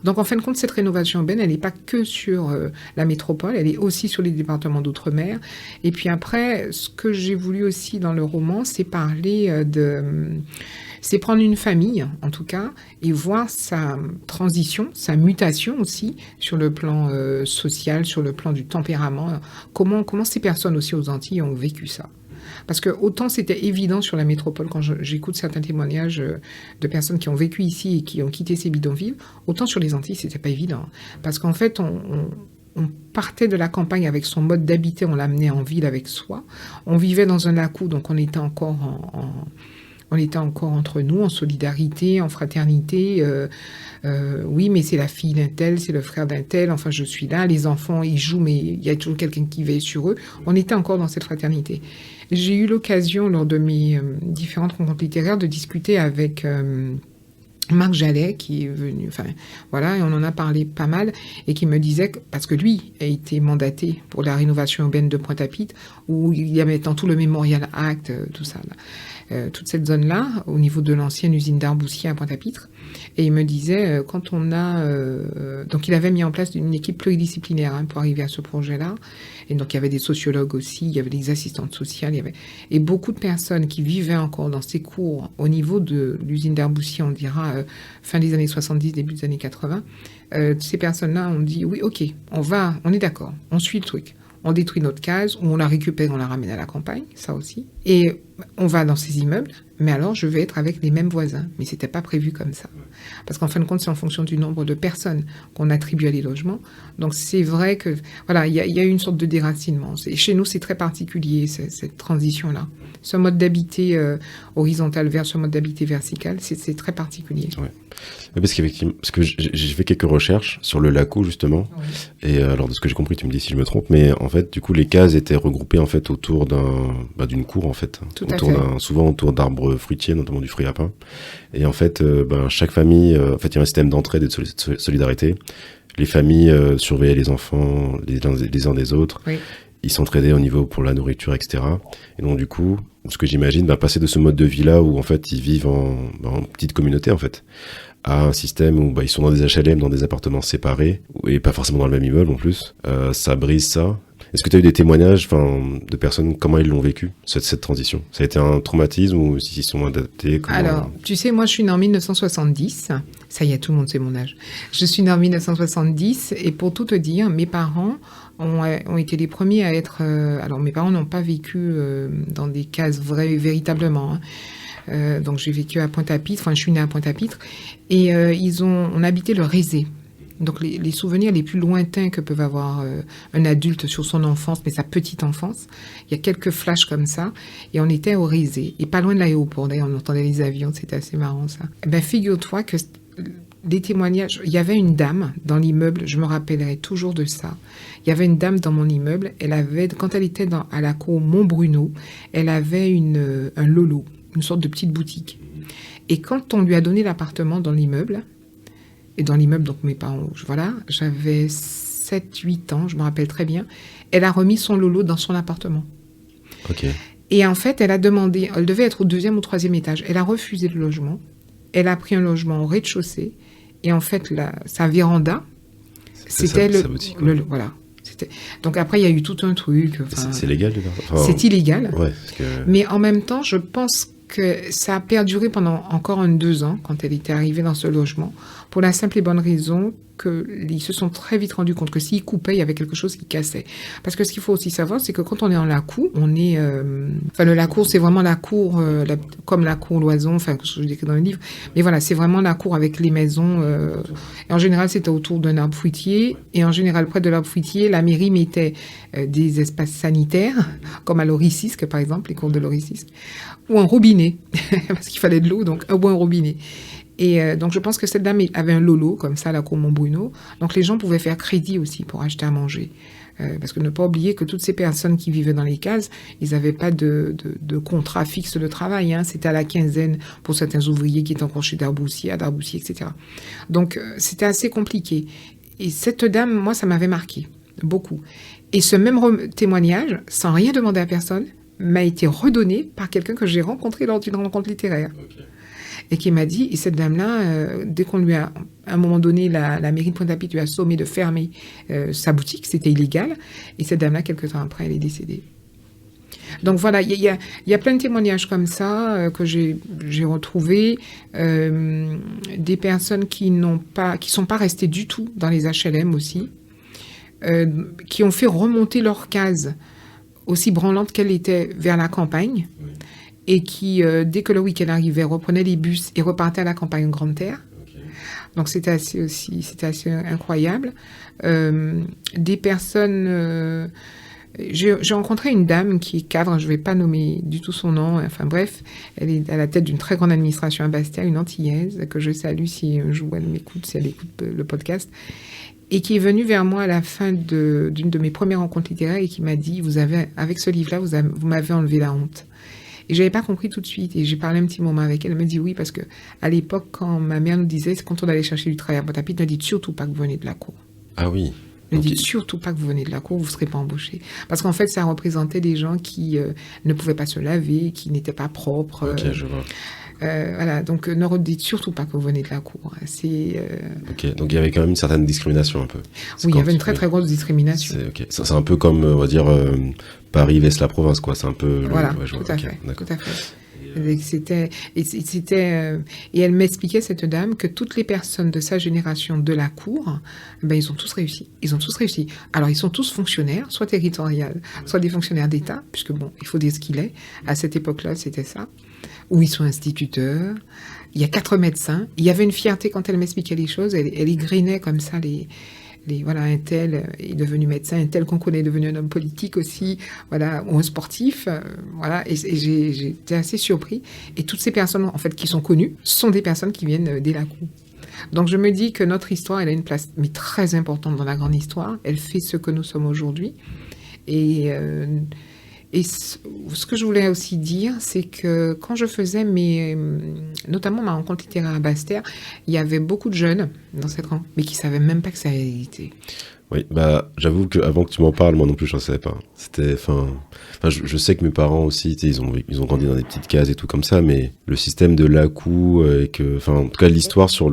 [SPEAKER 1] Donc en fin de compte, cette rénovation urbaine, elle n'est pas que sur la métropole, elle est aussi sur les départements d'outre-mer. Et puis après, ce que j'ai voulu aussi dans le roman, c'est parler c'est prendre une famille, en tout cas, et voir sa transition, sa mutation aussi, sur le plan social, sur le plan du tempérament. Comment ces personnes aussi aux Antilles ont vécu ça. Parce que autant c'était évident sur la métropole, quand j'écoute certains témoignages de personnes qui ont vécu ici et qui ont quitté ces bidonvilles, autant sur les Antilles, c'était pas évident. Parce qu'en fait, on partait de la campagne avec son mode d'habiter, on l'amenait en ville avec soi. On vivait dans un lacou, donc on était encore entre nous, en solidarité, en fraternité. Oui, mais c'est la fille d'un tel, c'est le frère d'un tel. Enfin, je suis là. Les enfants, ils jouent, mais il y a toujours quelqu'un qui veille sur eux. On était encore dans cette fraternité. J'ai eu l'occasion, lors de mes différentes rencontres littéraires, de discuter avec Marc Jallet, qui est venu, enfin voilà, et on en a parlé pas mal, et qui me disait, parce que lui a été mandaté pour la rénovation urbaine de Pointe-à-Pitre, où il y avait dans tout le Memorial Act, tout ça, là, toute cette zone-là, au niveau de l'ancienne usine d'Arboussier à Pointe-à-Pitre, et il me disait, quand on a... donc il avait mis en place une équipe pluridisciplinaire pour arriver à ce projet-là, et donc il y avait des sociologues aussi, il y avait des assistantes sociales, il y avait... Et beaucoup de personnes qui vivaient encore dans ces cours au niveau de l'usine d'Arboussier, on dira fin des années 70, début des années 80, ces personnes-là ont dit, oui, ok, on est d'accord, on suit le truc. On détruit notre case, ou on la récupère, on la ramène à la campagne, ça aussi. Et on va dans ces immeubles, mais alors je vais être avec les mêmes voisins. Mais c'était pas prévu comme ça. Parce qu'en fin de compte, c'est en fonction du nombre de personnes qu'on attribue à les logements. Donc c'est vrai que, voilà, il y a eu une sorte de déracinement. Chez nous, c'est très particulier, cette transition-là. Ce mode d'habiter horizontal vers ce mode d'habiter vertical, c'est très particulier.
[SPEAKER 2] Ouais. Parce que j'ai fait quelques recherches sur le Lacou justement, oui. Et alors de ce que j'ai compris, tu me dis si je me trompe, mais en fait du coup les cases étaient regroupées en fait autour d'une cour en fait, souvent autour d'arbres fruitiers, notamment du fruit à pain. Et en fait, chaque famille, en fait il y a un système d'entraide et de solidarité. Les familles surveillaient les enfants les uns des autres. Oui. Ils s'entraidaient au niveau pour la nourriture, etc. Et donc du coup, ce que j'imagine, passer de ce mode de vie là où en fait ils vivent en petite communauté en fait, à un système où ils sont dans des HLM, dans des appartements séparés et pas forcément dans le même immeuble en plus, ça brise ça. Est-ce que tu as eu des témoignages de personnes, comment ils l'ont vécu, cette transition? Ça a été un traumatisme ou s'ils sont adaptés?
[SPEAKER 1] Alors, tu sais, moi je suis née en 1970, ça y est, tout le monde sait mon âge. Je suis née en 1970 et pour tout te dire, mes parents ont été les premiers à être... alors mes parents n'ont pas vécu dans des cases véritablement, hein. Donc j'ai vécu à Pointe-à-Pitre, je suis née à Pointe-à-Pitre, et on habitait le Rézé. Donc les souvenirs les plus lointains que peuvent avoir un adulte sur son enfance, mais sa petite enfance, il y a quelques flashs comme ça, et on était au Rézé, et pas loin de l'aéroport, d'ailleurs on entendait les avions, c'était assez marrant ça. Figure-toi que des témoignages, il y avait une dame dans l'immeuble, je me rappellerai toujours de ça, il y avait une dame dans mon immeuble, quand elle était à la cour Montbruno, elle avait un lolo, une sorte de petite boutique. Et quand on lui a donné l'appartement dans l'immeuble, et dans l'immeuble, donc mes parents, voilà, j'avais 7-8 ans, je me rappelle très bien, elle a remis son lolo dans son appartement.
[SPEAKER 2] Ok.
[SPEAKER 1] Et en fait, elle devait être au 2e ou 3e étage, elle a refusé le logement, elle a pris un logement au rez-de-chaussée, et en fait, sa véranda, c'était voilà. Donc après, il y a eu tout un truc.
[SPEAKER 2] C'est légal,
[SPEAKER 1] c'est illégal.
[SPEAKER 2] Ouais,
[SPEAKER 1] mais en même temps, je pense que ça a perduré pendant encore 2 ans, quand elle était arrivée dans ce logement, pour la simple et bonne raison qu'ils se sont très vite rendus compte que s'ils coupaient, il y avait quelque chose qui cassait. Parce que ce qu'il faut aussi savoir, c'est que quand on est en Lacou, le Lacou, c'est vraiment la cour, comme la cour Loison, que je décris dans le livre. Mais voilà, c'est vraiment la cour avec les maisons. Et en général, c'était autour d'un arbre fruitier. Et en général, près de l'arbre fruitier, la mairie mettait des espaces sanitaires, comme à l'Oricisque, par exemple, les cours de l'Oricisque, ou un robinet, parce qu'il fallait de l'eau, donc un robinet. Et donc, je pense que cette dame avait un lolo, comme ça, à la cour Montbruno. Donc, les gens pouvaient faire crédit aussi pour acheter à manger. Parce que ne pas oublier que toutes ces personnes qui vivaient dans les cases, ils n'avaient pas de contrat fixe de travail. Hein. C'était à la quinzaine pour certains ouvriers qui étaient encore chez Darboussier, etc. Donc, c'était assez compliqué. Et cette dame, moi, ça m'avait marqué beaucoup. Et ce même témoignage, sans rien demander à personne, m'a été redonné par quelqu'un que j'ai rencontré lors d'une rencontre littéraire. Okay. Et qui m'a dit, et cette dame-là, dès qu'on lui a, à un moment donné, la mairie de Pointe-à-Pitre lui a sommé de fermer sa boutique, c'était illégal, et cette dame-là, quelques temps après, elle est décédée. Donc voilà, il y a plein de témoignages comme ça que j'ai retrouvés, des personnes qui sont pas restées du tout dans les HLM aussi, qui ont fait remonter leur case, aussi branlante qu'elle était, vers la campagne, oui. Et qui, dès que le week-end arrivait, reprenaient les bus et repartaient à la campagne en grande terre. Okay. Donc c'était assez incroyable. Des personnes... j'ai rencontré une dame qui est cadre, je ne vais pas nommer du tout son nom, enfin bref, elle est à la tête d'une très grande administration à Bastia, une Antillaise, que je salue si un jour elle m'écoute, si elle écoute le podcast, et qui est venue vers moi à la fin d'une de mes premières rencontres littéraires et qui m'a dit, avec ce livre-là, vous m'avez enlevé la honte. Et je n'avais pas compris tout de suite. Et j'ai parlé un petit moment avec elle. Elle me dit oui, parce que à l'époque, quand ma mère nous disait, c'est quand on allait chercher du travail à Pointe-à-Pitre, ne dites surtout pas que vous venez de la cour.
[SPEAKER 2] Ah oui.
[SPEAKER 1] Ne dites surtout pas que vous venez de la cour, vous ne serez pas embauché. Parce qu'en fait, ça représentait des gens qui ne pouvaient pas se laver, qui n'étaient pas propres.
[SPEAKER 2] Ok, je vois.
[SPEAKER 1] Voilà, donc ne redites surtout pas que vous venez de la cour.
[SPEAKER 2] Ok, donc il y avait quand même une certaine discrimination un peu.
[SPEAKER 1] Oui, il y avait une très très grosse discrimination.
[SPEAKER 2] C'est un peu comme, on va dire, Paris vs la province, quoi. C'est un peu...
[SPEAKER 1] Voilà, tout à fait. Tout à fait. Et elle m'expliquait, cette dame, que toutes les personnes de sa génération de la cour, ben, ils ont tous réussi. Ils ont tous réussi. Alors, ils sont tous fonctionnaires, soit territoriales, soit des fonctionnaires d'État, puisque bon, il faut dire ce qu'il est. À cette époque-là, c'était ça. Ou ils sont instituteurs. Il y a 4 médecins. Il y avait une fierté quand elle m'expliquait les choses. Elle égrenait comme ça voilà, un tel est devenu médecin, un tel qu'on connaît est devenu un homme politique aussi, voilà, ou un sportif, voilà, et j'étais assez surpris. Et toutes ces personnes, en fait, qui sont connues, sont des personnes qui viennent des Lacous. Donc je me dis que notre histoire, elle a une place, mais très importante dans la grande histoire. Elle fait ce que nous sommes aujourd'hui. Et ce que je voulais aussi dire, c'est que quand je faisais notamment ma rencontre littéraire à Basse-Terre, il y avait beaucoup de jeunes dans cette rencontre, mais qui ne savaient même pas que ça existait.
[SPEAKER 2] Oui, bah j'avoue qu'avant que tu m'en parles, moi non plus je ne savais pas. Je sais que mes parents aussi, ils ont grandi dans des petites cases et tout comme ça, mais le système de Lacou, en tout cas l'histoire sur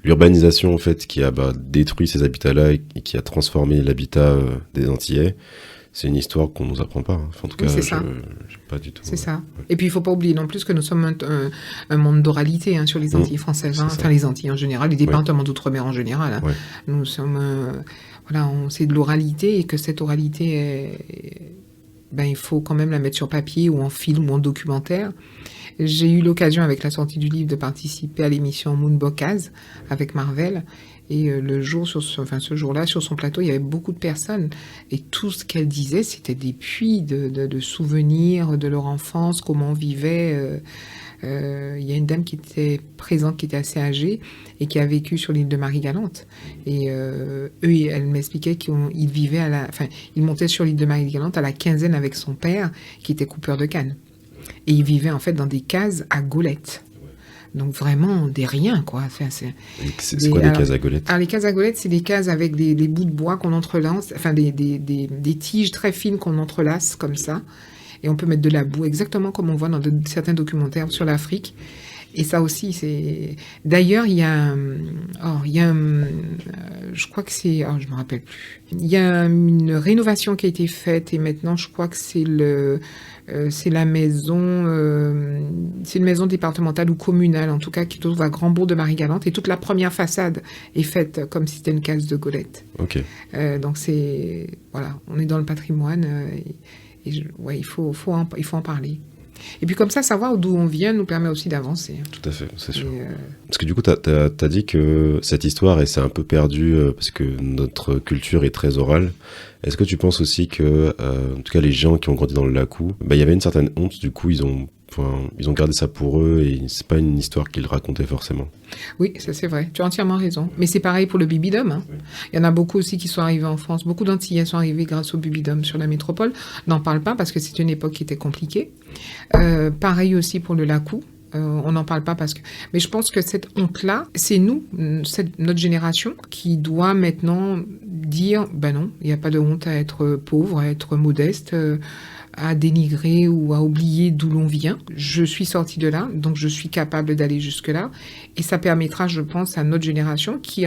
[SPEAKER 2] l'urbanisation en fait, qui a détruit ces habitats-là et qui a transformé l'habitat des Antillais. C'est une histoire qu'on nous apprend pas. Enfin, en tout cas,
[SPEAKER 1] c'est ça.
[SPEAKER 2] Pas du tout.
[SPEAKER 1] C'est ça. Ouais. Et puis, il faut pas oublier non plus que nous sommes un monde d'oralité sur les Antilles françaises. Enfin, les Antilles en général, les départements d'outre-mer en général. Ouais. Nous sommes... c'est de l'oralité et que cette oralité, il faut quand même la mettre sur papier ou en film ou en documentaire. J'ai eu l'occasion, avec la sortie du livre, de participer à l'émission Moon Bocaz avec Marvel. Et ce jour-là, sur son plateau, il y avait beaucoup de personnes. Et tout ce qu'elle disait, c'était des puits de souvenirs de leur enfance, comment on vivait. Il y a une dame qui était présente, qui était assez âgée, et qui a vécu sur l'île de Marie-Galante. Et elle m'expliquait qu'ils vivaient ils montaient sur l'île de Marie-Galante à la quinzaine avec son père, qui était coupeur de canne. Et ils vivaient en fait dans des cases à golettes. Donc vraiment des riens, quoi.
[SPEAKER 2] C'est quoi des cases à golettes ?
[SPEAKER 1] Alors les cases à golettes, c'est des cases avec des bouts de bois qu'on entrelace, enfin des tiges très fines qu'on entrelace comme ça. Et on peut mettre de la boue, exactement comme on voit dans certains documentaires sur l'Afrique. Et ça aussi, c'est... D'ailleurs, il y a je crois que c'est... je me rappelle plus. Il y a une rénovation qui a été faite et maintenant, je crois que c'est la maison... c'est une maison départementale ou communale, en tout cas, qui se trouve à Grand-Bourg de Marie-Galante. Et toute la première façade est faite comme si c'était une case de golettes.
[SPEAKER 2] Ok.
[SPEAKER 1] Donc c'est... Voilà, on est dans le patrimoine il faut en parler. Et puis comme ça, savoir d'où on vient nous permet aussi d'avancer.
[SPEAKER 2] Tout à fait, c'est sûr. Parce que du coup, t'as dit que cette histoire, elle s'est un peu perdue parce que notre culture est très orale. Est-ce que tu penses aussi que, en tout cas, les gens qui ont grandi dans le Lacou, il y avait une certaine honte, du coup, ils ont gardé ça pour eux et c'est pas une histoire qu'ils racontaient forcément.
[SPEAKER 1] Oui, ça c'est vrai, tu as entièrement raison. Mais c'est pareil pour le Bibidome. Oui. Il y en a beaucoup aussi qui sont arrivés en France. Beaucoup d'Antillais sont arrivés grâce au Bibidome sur la métropole. On n'en parle pas parce que c'est une époque qui était compliquée. Pareil aussi pour le Lacou. On n'en parle pas parce que... Mais je pense que cette honte-là, c'est notre génération qui doit maintenant dire, non, il n'y a pas de honte à être pauvre, à être modeste, à dénigrer ou à oublier d'où l'on vient. Je suis sortie de là, donc je suis capable d'aller jusque-là. Et ça permettra, je pense, à notre génération qui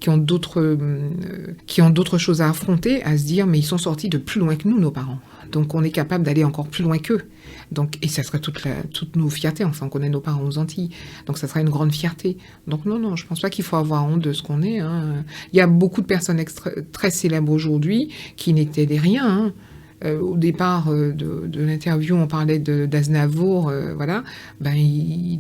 [SPEAKER 1] ont d'autres choses à affronter, à se dire, mais ils sont sortis de plus loin que nous, nos parents. Donc on est capable d'aller encore plus loin qu'eux. Donc, et ça serait toutes nos fiertés, enfin, qu'on ait nos parents aux Antilles. Donc ça serait une grande fierté. Donc non, je pense pas qu'il faut avoir honte de ce qu'on est. Il y a beaucoup de personnes très célèbres aujourd'hui qui n'étaient des riens. Au départ de l'interview, on parlait d'Aznavour, voilà. Il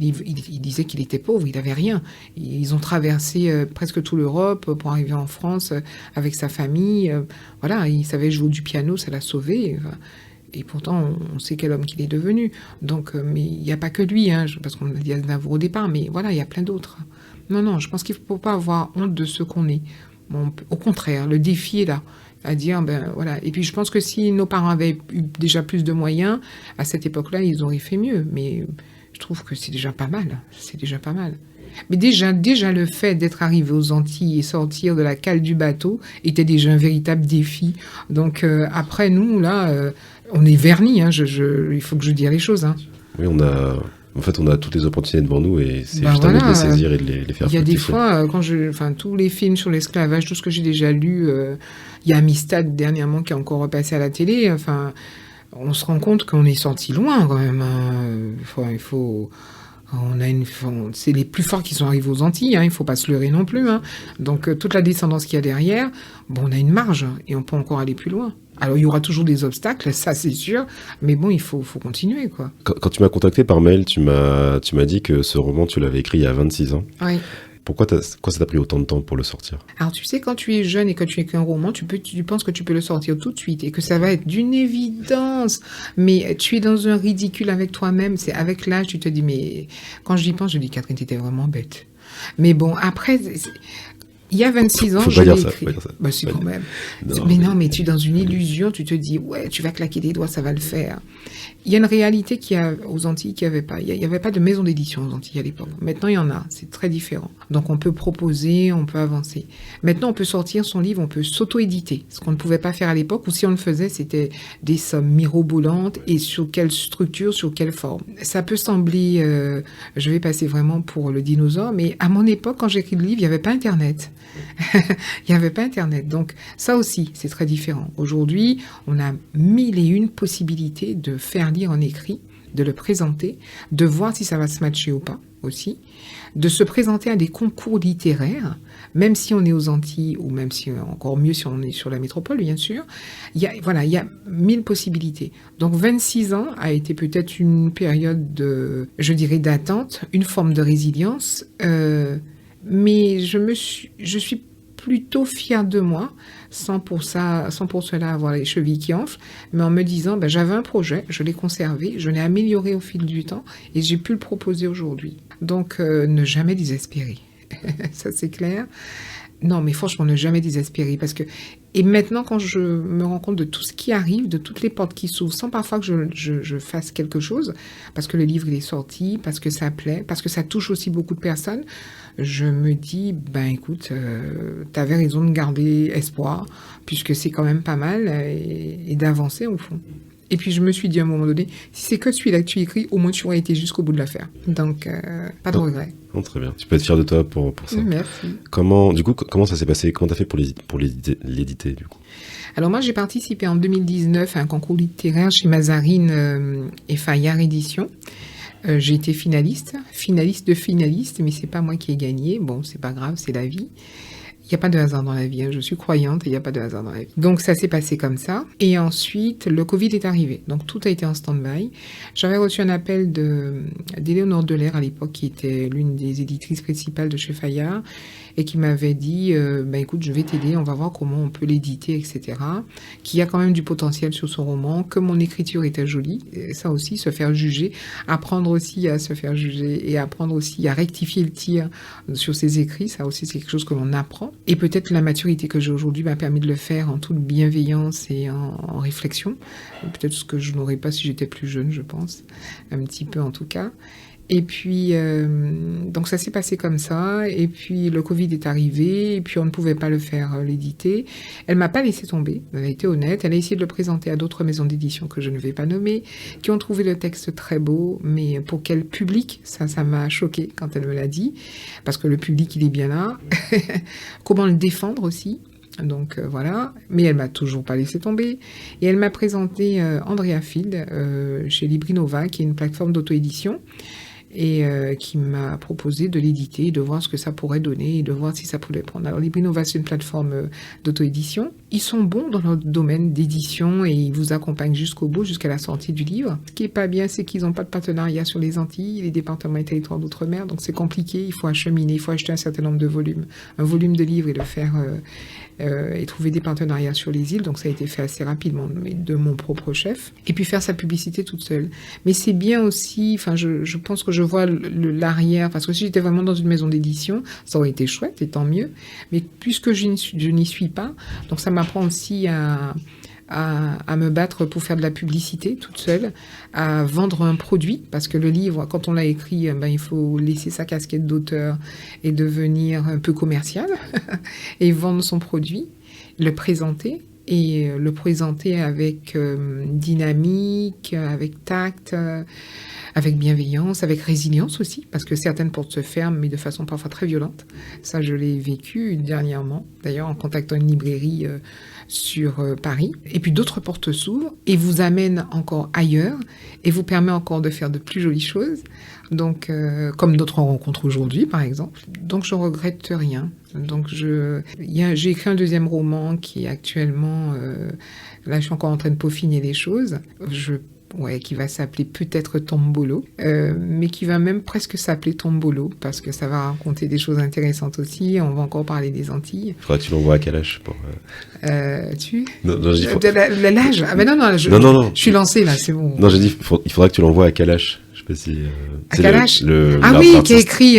[SPEAKER 1] disait qu'il était pauvre, il n'avait rien. Ils ont traversé presque toute l'Europe pour arriver en France avec sa famille. Voilà, il savait jouer du piano, ça l'a sauvé. Et pourtant, on sait quel homme qu'il est devenu. Donc, mais il n'y a pas que lui, parce qu'on a dit Aznavour au départ, mais voilà, il y a plein d'autres. Non, je pense qu'il ne faut pas avoir honte de ce qu'on est. Bon, au contraire, le défi est là. à dire, ben voilà. Et puis je pense que si nos parents avaient eu déjà plus de moyens, à cette époque-là, ils auraient fait mieux. Mais je trouve que c'est déjà pas mal. C'est déjà pas mal. Mais déjà le fait d'être arrivé aux Antilles et sortir de la cale du bateau était déjà un véritable défi. Donc après, nous, là, on est vernis. Hein, il faut que je dise les choses. Hein.
[SPEAKER 2] Oui, on a toutes les opportunités devant nous et c'est
[SPEAKER 1] Ben
[SPEAKER 2] juste à nous de
[SPEAKER 1] voilà,
[SPEAKER 2] les saisir et de les faire
[SPEAKER 1] il y a des
[SPEAKER 2] fructifier.
[SPEAKER 1] fois, tous les films sur l'esclavage, tout ce que j'ai déjà lu, il y a Amistad dernièrement qui est encore repassé à la télé. Enfin, on se rend compte qu'on est sorti loin quand même. Hein. C'est les plus forts qui sont arrivés aux Antilles, hein, il ne faut pas se leurrer non plus. Hein. Donc toute la descendance qu'il y a derrière, on a une marge hein, et on peut encore aller plus loin. Alors il y aura toujours des obstacles, ça c'est sûr, mais bon, il faut continuer, quoi.
[SPEAKER 2] Quand tu m'as contacté par mail, tu m'as dit que ce roman, tu l'avais écrit il y a 26 ans.
[SPEAKER 1] Oui.
[SPEAKER 2] Pourquoi ça t'a pris autant de temps pour le sortir?
[SPEAKER 1] Alors tu sais, quand tu es jeune et que tu écris un roman, tu penses que tu peux le sortir tout de suite et que ça va être d'une évidence. Mais tu es dans un ridicule avec toi-même. C'est avec l'âge, tu te dis, mais quand j'y pense, je dis, Catherine, t'étais vraiment bête. Mais bon, après, il y a 26 ans,
[SPEAKER 2] Faut
[SPEAKER 1] je
[SPEAKER 2] pas
[SPEAKER 1] l'ai
[SPEAKER 2] dire ça,
[SPEAKER 1] écrit.
[SPEAKER 2] faut pas dire ça.
[SPEAKER 1] Bah, c'est quand même.
[SPEAKER 2] Non,
[SPEAKER 1] Mais tu es dans une illusion, tu te dis, ouais, tu vas claquer des doigts, ça va le faire. Il y a une réalité qu'il y a aux Antilles qu'il n'y avait pas. Il n'y avait pas de maison d'édition aux Antilles à l'époque. Maintenant, il y en a. C'est très différent. Donc, on peut proposer, on peut avancer. Maintenant, on peut sortir son livre, on peut s'auto-éditer. Ce qu'on ne pouvait pas faire à l'époque, ou si on le faisait, c'était des sommes mirobolantes et sur quelle structure, sur quelle forme. Ça peut sembler, je vais passer vraiment pour le dinosaure, mais à mon époque, quand j'ai écrit le livre, il n'y avait pas Internet. Il n'y avait pas Internet. Donc, ça aussi, c'est très différent. Aujourd'hui, on a 1001 possibilités de faire lire en écrit, de le présenter, de voir si ça va se matcher ou pas aussi, de se présenter à des concours littéraires, même si on est aux Antilles, ou même si, encore mieux si on est sur la métropole, bien sûr. Il y a 1000 possibilités. Donc 26 ans a été peut-être une période je dirais, d'attente, une forme de résilience, mais je suis plutôt fière de moi, sans pour cela avoir les chevilles qui enflent, mais en me disant, j'avais un projet, je l'ai conservé, je l'ai amélioré au fil du temps, et j'ai pu le proposer aujourd'hui. Donc, ne jamais désespérer. Ça, c'est clair. Non, mais franchement, ne jamais désespérer, parce que... Et maintenant, quand je me rends compte de tout ce qui arrive, de toutes les portes qui s'ouvrent, sans parfois que je fasse quelque chose, parce que le livre, il est sorti, parce que ça plaît, parce que ça touche aussi beaucoup de personnes, je me dis, écoute, t'avais raison de garder espoir, puisque c'est quand même pas mal, et d'avancer au fond. Et puis je me suis dit à un moment donné, si c'est que celui-là que tu écris, au moins tu aurais été jusqu'au bout de l'affaire. Donc, pas de regret.
[SPEAKER 2] Non, très bien. Tu peux être fier de toi pour ça.
[SPEAKER 1] Merci.
[SPEAKER 2] Comment ça s'est passé? Comment t'as fait pour l'éditer, du coup?
[SPEAKER 1] Alors moi, j'ai participé en 2019 à un concours littéraire chez Mazarine et Fayard Éditions. J'ai été finaliste de finaliste, mais c'est pas moi qui ai gagné. Bon, c'est pas grave, c'est la vie. Il n'y a pas de hasard dans la vie, hein. Je suis croyante et il n'y a pas de hasard dans la vie. Donc ça s'est passé comme ça. Et ensuite, le Covid est arrivé. Donc tout a été en stand-by. J'avais reçu un appel d'Éléonore Delair à l'époque, qui était l'une des éditrices principales de chez Fayard, et qui m'avait dit, écoute, je vais t'aider, on va voir comment on peut l'éditer, etc. Qu'il y a quand même du potentiel sur son roman, que mon écriture était jolie. Et ça aussi, se faire juger, apprendre aussi à se faire juger et apprendre aussi à rectifier le tir sur ses écrits. Ça aussi, c'est quelque chose que l'on apprend. Et peut-être la maturité que j'ai aujourd'hui m'a permis de le faire en toute bienveillance et en réflexion. Peut-être ce que je n'aurais pas si j'étais plus jeune, je pense. Un petit peu en tout cas. Et puis, donc ça s'est passé comme ça. Et puis, le Covid est arrivé. Et puis, on ne pouvait pas le faire, l'éditer. Elle m'a pas laissé tomber. Elle a été honnête. Elle a essayé de le présenter à d'autres maisons d'édition que je ne vais pas nommer, qui ont trouvé le texte très beau. Mais pour quel public? Ça m'a choquée quand elle me l'a dit. Parce que le public, il est bien là. Comment le défendre aussi? Donc voilà, mais elle m'a toujours pas laissé tomber. Et elle m'a présenté Andrea Field chez Librinova, qui est une plateforme d'auto-édition, et qui m'a proposé de l'éditer, de voir ce que ça pourrait donner et de voir si ça pouvait prendre. Alors Librinova, c'est une plateforme d'auto-édition. Ils sont bons dans leur domaine d'édition et ils vous accompagnent jusqu'au bout, jusqu'à la sortie du livre. Ce qui est pas bien, c'est qu'ils n'ont pas de partenariat sur les Antilles, les départements et territoires d'outre-mer, donc c'est compliqué, il faut acheminer, il faut acheter un certain nombre de volumes. Un volume de livres et le faire et trouver des partenariats sur les îles. Donc ça a été fait assez rapidement, mais de mon propre chef. Et puis faire sa publicité toute seule. Mais c'est bien aussi, enfin je pense que je vois l'arrière, parce que si j'étais vraiment dans une maison d'édition, ça aurait été chouette et tant mieux. Mais puisque je n'y suis pas, donc ça m'apprend aussi à me battre pour faire de la publicité toute seule, à vendre un produit, parce que le livre, quand on l'a écrit, il faut laisser sa casquette d'auteur et devenir un peu commercial et vendre son produit, le présenter avec dynamique, avec tact, avec bienveillance, avec résilience aussi, parce que certaines portes se ferment, mais de façon parfois très violente. Ça, je l'ai vécu dernièrement, d'ailleurs en contactant une librairie sur Paris. Et puis d'autres portes s'ouvrent et vous amènent encore ailleurs et vous permet encore de faire de plus jolies choses. Donc, comme notre rencontre aujourd'hui, par exemple. Donc, je regrette rien. Donc, j'ai écrit un deuxième roman qui est actuellement... là, je suis encore en train de peaufiner les choses. Qui va s'appeler peut-être Tombolo, mais qui va même presque s'appeler Tombolo, parce que ça va raconter des choses intéressantes aussi. On va encore parler des Antilles.
[SPEAKER 2] Faudra que tu l'envoies à quel âge pour...
[SPEAKER 1] Non, j'ai dit... L'âge. Ah, mais non, je suis lancée, là, c'est bon.
[SPEAKER 2] Non, j'ai dit, il faudra que tu l'envoies à quel âge? Je sais pas si...
[SPEAKER 1] à quel âge? Qui a écrit...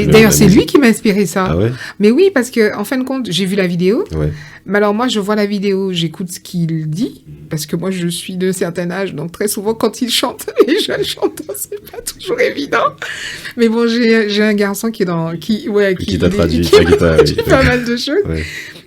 [SPEAKER 1] d'ailleurs, c'est lui qui m'a inspiré ça.
[SPEAKER 2] Ah ouais?
[SPEAKER 1] Mais oui, parce que en fin de compte, j'ai vu la vidéo.
[SPEAKER 2] Ouais.
[SPEAKER 1] Mais alors moi, je vois la vidéo, j'écoute ce qu'il dit, parce que moi, je suis d'un certain âge, donc très souvent, quand il chante, les jeunes chanteurs, c'est pas toujours évident. Mais bon, j'ai un garçon qui
[SPEAKER 2] t'a traduit
[SPEAKER 1] pas mal de choses. Ouais.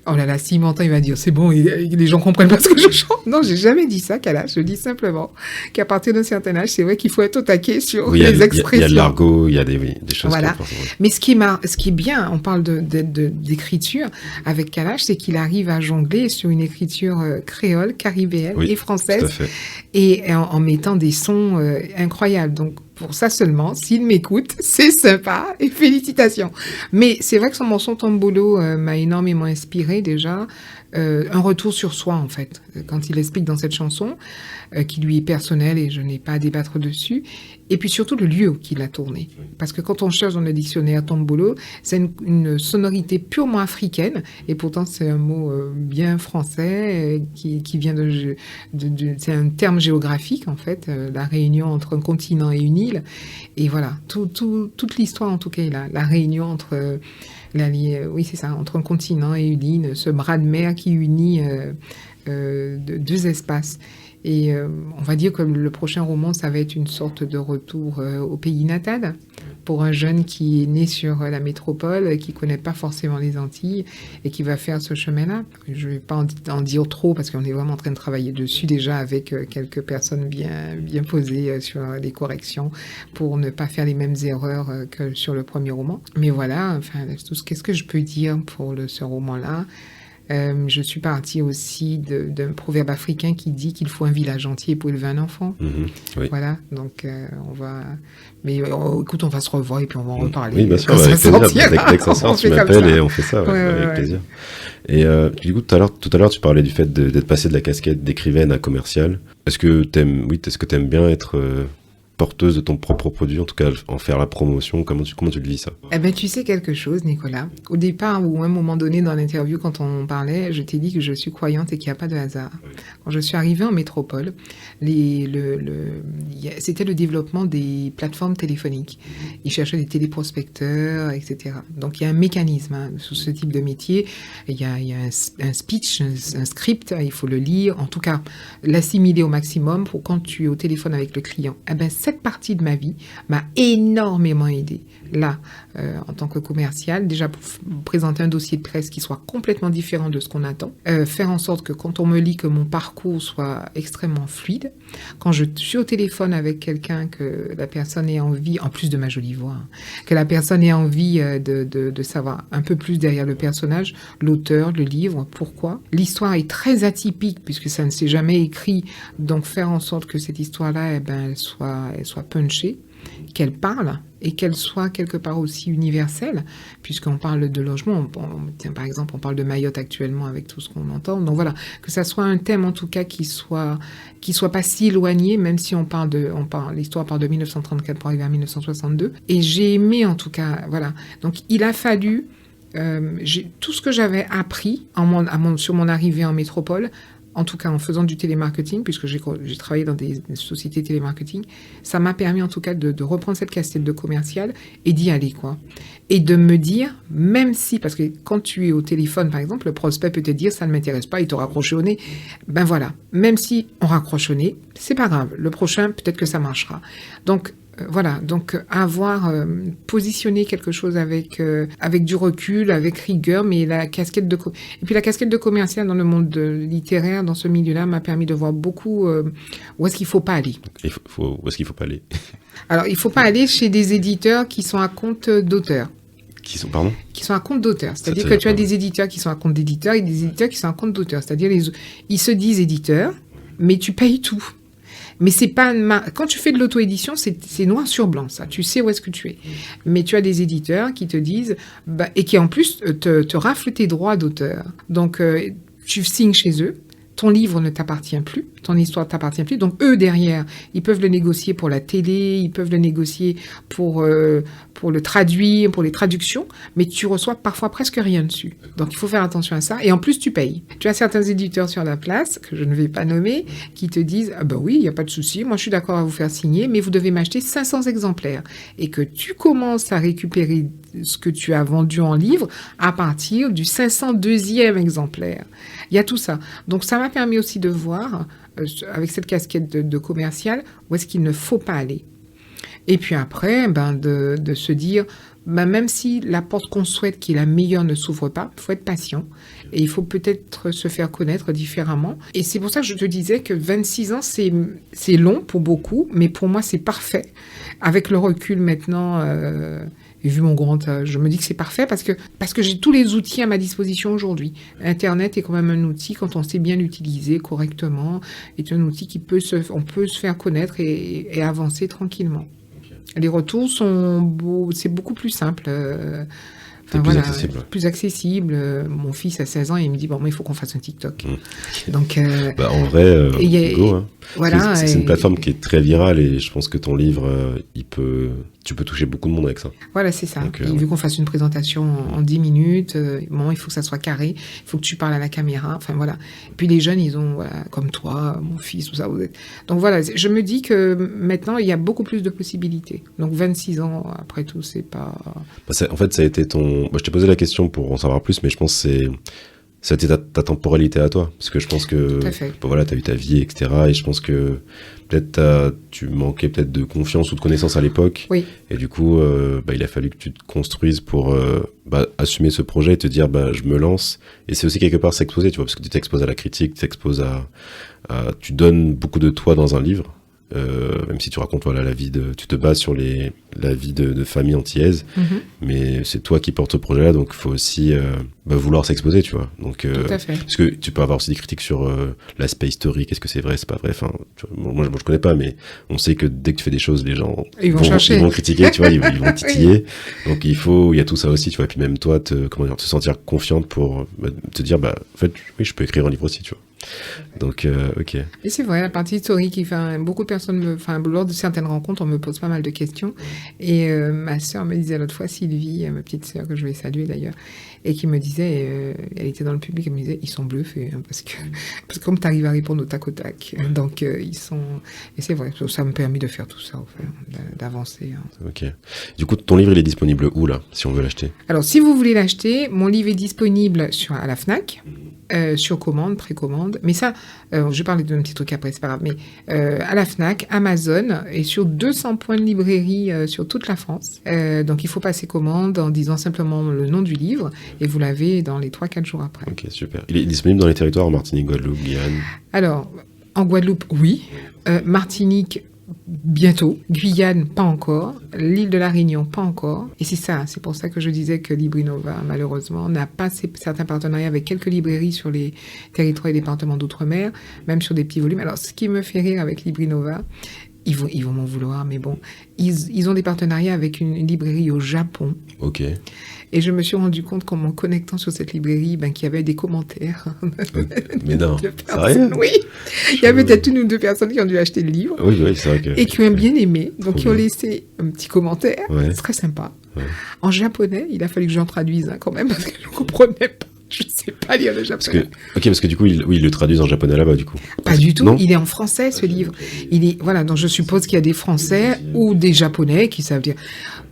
[SPEAKER 1] Oh là là, s'il m'entend, il va dire, c'est bon, les gens comprennent pas ce que je chante. Non, j'ai jamais dit ça, qu'à l'âge. Je dis simplement qu'à partir d'un certain âge, c'est vrai qu'il faut être au taquet sur les expressions. Il
[SPEAKER 2] y a de l'argot, il y a des choses.
[SPEAKER 1] Voilà. Mais ce qui est bien, on parle d'écriture avec Kalash, c'est qu'il arrive à jongler sur une écriture créole, caribéenne et française.
[SPEAKER 2] Tout à fait.
[SPEAKER 1] Et en mettant des sons incroyables. Donc, pour ça seulement, s'il m'écoute, c'est sympa et félicitations. Mais c'est vrai que son morceau Tombolo m'a énormément inspiré déjà. Un retour sur soi, en fait, quand il explique dans cette chanson, qui lui est personnelle et je n'ai pas à débattre dessus. Et puis surtout le lieu qu'il a tourné. Parce que quand on cherche dans le dictionnaire Tombolo, c'est une sonorité purement africaine. Et pourtant, c'est un mot bien français qui vient c'est un terme géographique, en fait, la réunion entre un continent et une île. Et voilà, toute l'histoire, en tout cas, est là. La réunion entre... oui, c'est ça, entre un continent et une île, ce bras de mer qui unit deux espaces. Et on va dire que le prochain roman, ça va être une sorte de retour au pays natal pour un jeune qui est né sur la métropole, qui connaît pas forcément les Antilles et qui va faire ce chemin-là. Je vais pas en dire trop parce qu'on est vraiment en train de travailler dessus déjà avec quelques personnes bien posées sur les corrections pour ne pas faire les mêmes erreurs que sur le premier roman. Mais voilà, enfin, qu'est-ce que je peux dire pour ce roman-là? Je suis partie aussi d'un proverbe africain qui dit qu'il faut un village entier pour élever un enfant.
[SPEAKER 2] Oui.
[SPEAKER 1] Voilà, donc on va... Mais écoute, on va se revoir et puis on va en reparler.
[SPEAKER 2] Oui, bien sûr, avec plaisir. Dès que ça sort, tu m'appelles et on fait ça, avec plaisir. Et du coup, tout à l'heure, tu parlais du fait d'être passé de la casquette d'écrivaine à commerciale. Est-ce que t'aimes bien être... porteuse de ton propre produit, en tout cas en faire la promotion, comment tu le vis ça? Eh
[SPEAKER 1] ben tu sais quelque chose, Nicolas. Au départ ou à un moment donné dans l'interview quand on parlait, je t'ai dit que je suis croyante et qu'il n'y a pas de hasard. Oui. Quand je suis arrivée en métropole, c'était le développement des plateformes téléphoniques. Ils cherchaient des téléprospecteurs, etc. Donc il y a un mécanisme sous ce type de métier. Il y a un speech, un script, il faut le lire, en tout cas l'assimiler au maximum pour quand tu es au téléphone avec le client. Eh ben cette partie de ma vie m'a énormément aidée. Là, en tant que commercial, déjà pour présenter un dossier de presse qui soit complètement différent de ce qu'on attend, faire en sorte que quand on me lit, que mon parcours soit extrêmement fluide. Quand je suis au téléphone avec quelqu'un, que la personne ait envie, en plus de ma jolie voix, que la personne ait envie de savoir un peu plus derrière le personnage, l'auteur, le livre, pourquoi. L'histoire est très atypique puisque ça ne s'est jamais écrit, donc faire en sorte que cette histoire-là, elle soit punchée, qu'elle parle et qu'elle soit quelque part aussi universelle, puisqu'on parle de logement, par exemple, on parle de Mayotte actuellement avec tout ce qu'on entend. Donc voilà, que ça soit un thème en tout cas qui soit pas si éloigné, même si l'histoire part de 1934 pour arriver à 1962. Et j'ai aimé en tout cas, voilà. Donc il a fallu tout ce que j'avais appris sur mon arrivée en métropole, en tout cas en faisant du télémarketing, puisque j'ai travaillé dans des sociétés télémarketing, ça m'a permis en tout cas de reprendre cette casquette de commercial et d'y aller, quoi. Et de me dire, même si, parce que quand tu es au téléphone, par exemple, le prospect peut te dire, ça ne m'intéresse pas, il te raccroche au nez. Ben voilà, même si on raccroche au nez, c'est pas grave. Le prochain, peut-être que ça marchera. Donc, voilà, donc avoir positionné quelque chose avec du recul, avec rigueur, mais la casquette de commercial dans le monde littéraire, dans ce milieu-là, m'a permis de voir beaucoup où est-ce qu'il faut pas aller.
[SPEAKER 2] Où est-ce qu'il faut pas aller?
[SPEAKER 1] Alors, il faut pas aller chez des éditeurs qui sont à compte d'auteur.
[SPEAKER 2] Qui sont
[SPEAKER 1] à compte d'auteur. C'est-à-dire que tu as des éditeurs qui sont à compte d'éditeurs et des éditeurs qui sont à compte d'auteur. C'est-à-dire ils se disent éditeurs, mais tu payes tout. Mais c'est pas quand tu fais de l'auto-édition, c'est noir sur blanc, ça. Tu sais où est-ce que tu es. Mais tu as des éditeurs qui te disent, et qui en plus te raflent tes droits d'auteur. Donc, tu signes chez eux. Ton livre ne t'appartient plus, ton histoire ne t'appartient plus. Donc, eux, derrière, ils peuvent le négocier pour la télé, ils peuvent le négocier pour le traduire, pour les traductions, mais tu reçois parfois presque rien dessus. Donc, il faut faire attention à ça. Et en plus, tu payes. Tu as certains éditeurs sur la place, que je ne vais pas nommer, qui te disent, ah ben oui, il n'y a pas de souci, moi je suis d'accord à vous faire signer, mais vous devez m'acheter 500 exemplaires. Et que tu commences à récupérer ce que tu as vendu en livre à partir du 502e exemplaire. Il y a tout ça. Donc, ça m'a permis aussi de voir, avec cette casquette de commercial, où est-ce qu'il ne faut pas aller. Et puis après, de se dire, même si la porte qu'on souhaite, qui est la meilleure, ne s'ouvre pas, il faut être patient. Et il faut peut-être se faire connaître différemment. Et c'est pour ça que je te disais que 26 ans, c'est long pour beaucoup, mais pour moi, c'est parfait. Avec le recul maintenant... Et vu mon grand âge, je me dis que c'est parfait parce que j'ai tous les outils à ma disposition aujourd'hui. Internet est quand même un outil, quand on sait bien l'utiliser correctement, est un outil on peut se faire connaître et avancer tranquillement. Les retours c'est beaucoup plus simple. Plus accessible. Mon fils a 16 ans et il me dit, il faut qu'on fasse un TikTok. Donc,
[SPEAKER 2] en vrai, go, hein.
[SPEAKER 1] Voilà,
[SPEAKER 2] c'est une plateforme qui est très virale et je pense que ton livre, tu peux toucher beaucoup de monde avec ça.
[SPEAKER 1] Voilà, c'est ça. Donc, vu qu'on fasse une présentation en 10 minutes, il faut que ça soit carré, il faut que tu parles à la caméra, enfin voilà. Et puis les jeunes, ils ont, comme toi, mon fils, tout ça. Donc voilà, je me dis que maintenant, il y a beaucoup plus de possibilités. Donc 26 ans, après tout, c'est pas...
[SPEAKER 2] en fait, ça a été je t'ai posé la question pour en savoir plus, mais je pense que c'était ta temporalité à toi. Parce que je pense que t'as eu ta vie, etc. Et je pense que peut-être tu manquais peut-être de confiance ou de connaissance à l'époque.
[SPEAKER 1] Oui.
[SPEAKER 2] Et du coup, il a fallu que tu te construises pour assumer ce projet et te dire, je me lance. Et c'est aussi quelque part s'exposer, tu vois, parce que tu t'exposes à la critique, tu t'exposes tu donnes beaucoup de toi dans un livre. Même si tu racontes tu te bases sur la vie de famille antillaise, mais c'est toi qui portes ce projet-là, donc il faut aussi vouloir s'exposer, tu vois. Donc,
[SPEAKER 1] tout à fait.
[SPEAKER 2] Parce que tu peux avoir aussi des critiques sur l'aspect historique, est-ce que c'est vrai, c'est pas vrai. Enfin, moi je connais pas, mais on sait que dès que tu fais des choses, les gens
[SPEAKER 1] ils vont
[SPEAKER 2] critiquer, tu vois, ils vont titiller. Oui. Donc il y a tout ça aussi, tu vois. Et puis même toi, te sentir confiante pour te dire, en fait, oui, je peux écrire un livre aussi, tu vois. Donc, ok.
[SPEAKER 1] Et c'est vrai, la partie historique, beaucoup de personnes lors de certaines rencontres, on me pose pas mal de questions. Et ma sœur me disait l'autre fois, Sylvie, ma petite sœur que je vais saluer d'ailleurs, et qui me disait, elle était dans le public, elle me disait, ils sont bluffés, parce que comme tu arrives à répondre au tac au tac, donc ils sont... Et c'est vrai, ça me permet de faire tout ça, d'avancer. Hein.
[SPEAKER 2] Ok. Du coup, ton livre, il est disponible où, là, si on veut l'acheter?
[SPEAKER 1] Alors, si vous voulez l'acheter, mon livre est disponible à la Fnac, sur commande, précommande. Mais ça, je vais parler d'un petit truc après, c'est pas grave. Mais à la Fnac, Amazon et sur 200 points de librairie sur toute la France. Donc, il faut passer commande en disant simplement le nom du livre et vous l'avez dans les 3-4 jours après.
[SPEAKER 2] Ok, super. Il est disponible dans les territoires en Martinique, Guadeloupe, Guyane?
[SPEAKER 1] Alors, en Guadeloupe, oui. Martinique, bientôt. Guyane, pas encore. L'île de la Réunion, pas encore. Et c'est pour ça que je disais que Librinova, malheureusement, n'a pas certains partenariats avec quelques librairies sur les territoires et départements d'outre-mer, même sur des petits volumes. Alors, ce qui me fait rire avec Librinova, ils vont m'en vouloir, mais bon, ils ont des partenariats avec une librairie au Japon.
[SPEAKER 2] Ok.
[SPEAKER 1] Et je me suis rendu compte qu'en me connectant sur cette librairie, qu'il y avait des commentaires.
[SPEAKER 2] Mais non, sérieux?
[SPEAKER 1] Oui. Il y avait peut-être une ou deux personnes qui ont dû acheter le livre.
[SPEAKER 2] Oui, c'est vrai que...
[SPEAKER 1] Et qui ont bien aimé. Donc, qui ont laissé un petit commentaire.
[SPEAKER 2] Ouais.
[SPEAKER 1] C'est très sympa. En japonais, il a fallu que j'en traduise quand même, parce que je ne comprenais pas. Je ne sais pas lire le japonais.
[SPEAKER 2] Parce que du coup, ils le traduisent en japonais là-bas, du coup.
[SPEAKER 1] Pas du tout,
[SPEAKER 2] Non,
[SPEAKER 1] il est en français, ce livre. Voilà, donc je suppose qu'il y a des Français ou des Japonais qui savent dire...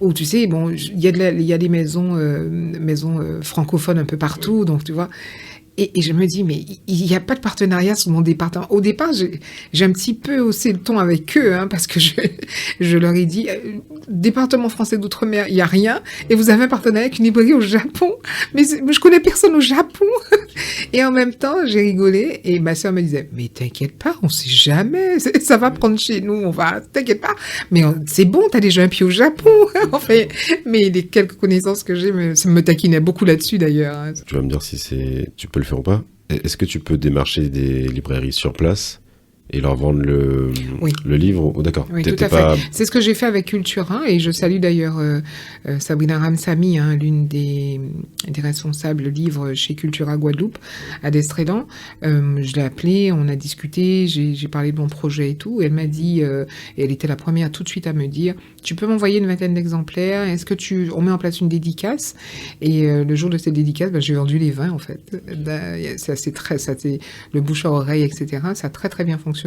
[SPEAKER 1] Ou tu sais, bon, il y a des maisons francophones un peu partout, donc tu vois... Et je me dis, mais il n'y a pas de partenariat sur mon département. Au départ, j'ai un petit peu haussé le ton avec eux, parce que je leur ai dit, département français d'outre-mer, il n'y a rien, et vous avez un partenariat avec une librairie au Japon. Mais je connais personne au Japon. Et en même temps, j'ai rigolé, et ma sœur me disait, mais t'inquiète pas, on sait jamais, ça va prendre chez nous, t'inquiète pas. Mais c'est bon, t'as déjà un pied au Japon. Enfin, mais les quelques connaissances que j'ai, ça me taquinait beaucoup là-dessus d'ailleurs.
[SPEAKER 2] tu vas me dire si tu peux le faire ou pas. Est-ce que tu peux démarcher des librairies sur place et leur vendre le livre? Oh, d'accord.
[SPEAKER 1] Oui, tout à fait. C'est ce que j'ai fait avec Cultura, et je salue d'ailleurs Sabrina Ramsamy, l'une des responsables livres chez Cultura Guadeloupe, à Destrédan. Je l'ai appelée, on a discuté, j'ai parlé de mon projet et tout, et elle m'a dit, et elle était la première tout de suite à me dire, tu peux m'envoyer une vingtaine d'exemplaires, est-ce que on met en place une dédicace? Et le jour de cette dédicace, j'ai vendu les 20 en fait. Ça c'est le bouche à oreille, etc. Ça a très très bien fonctionné.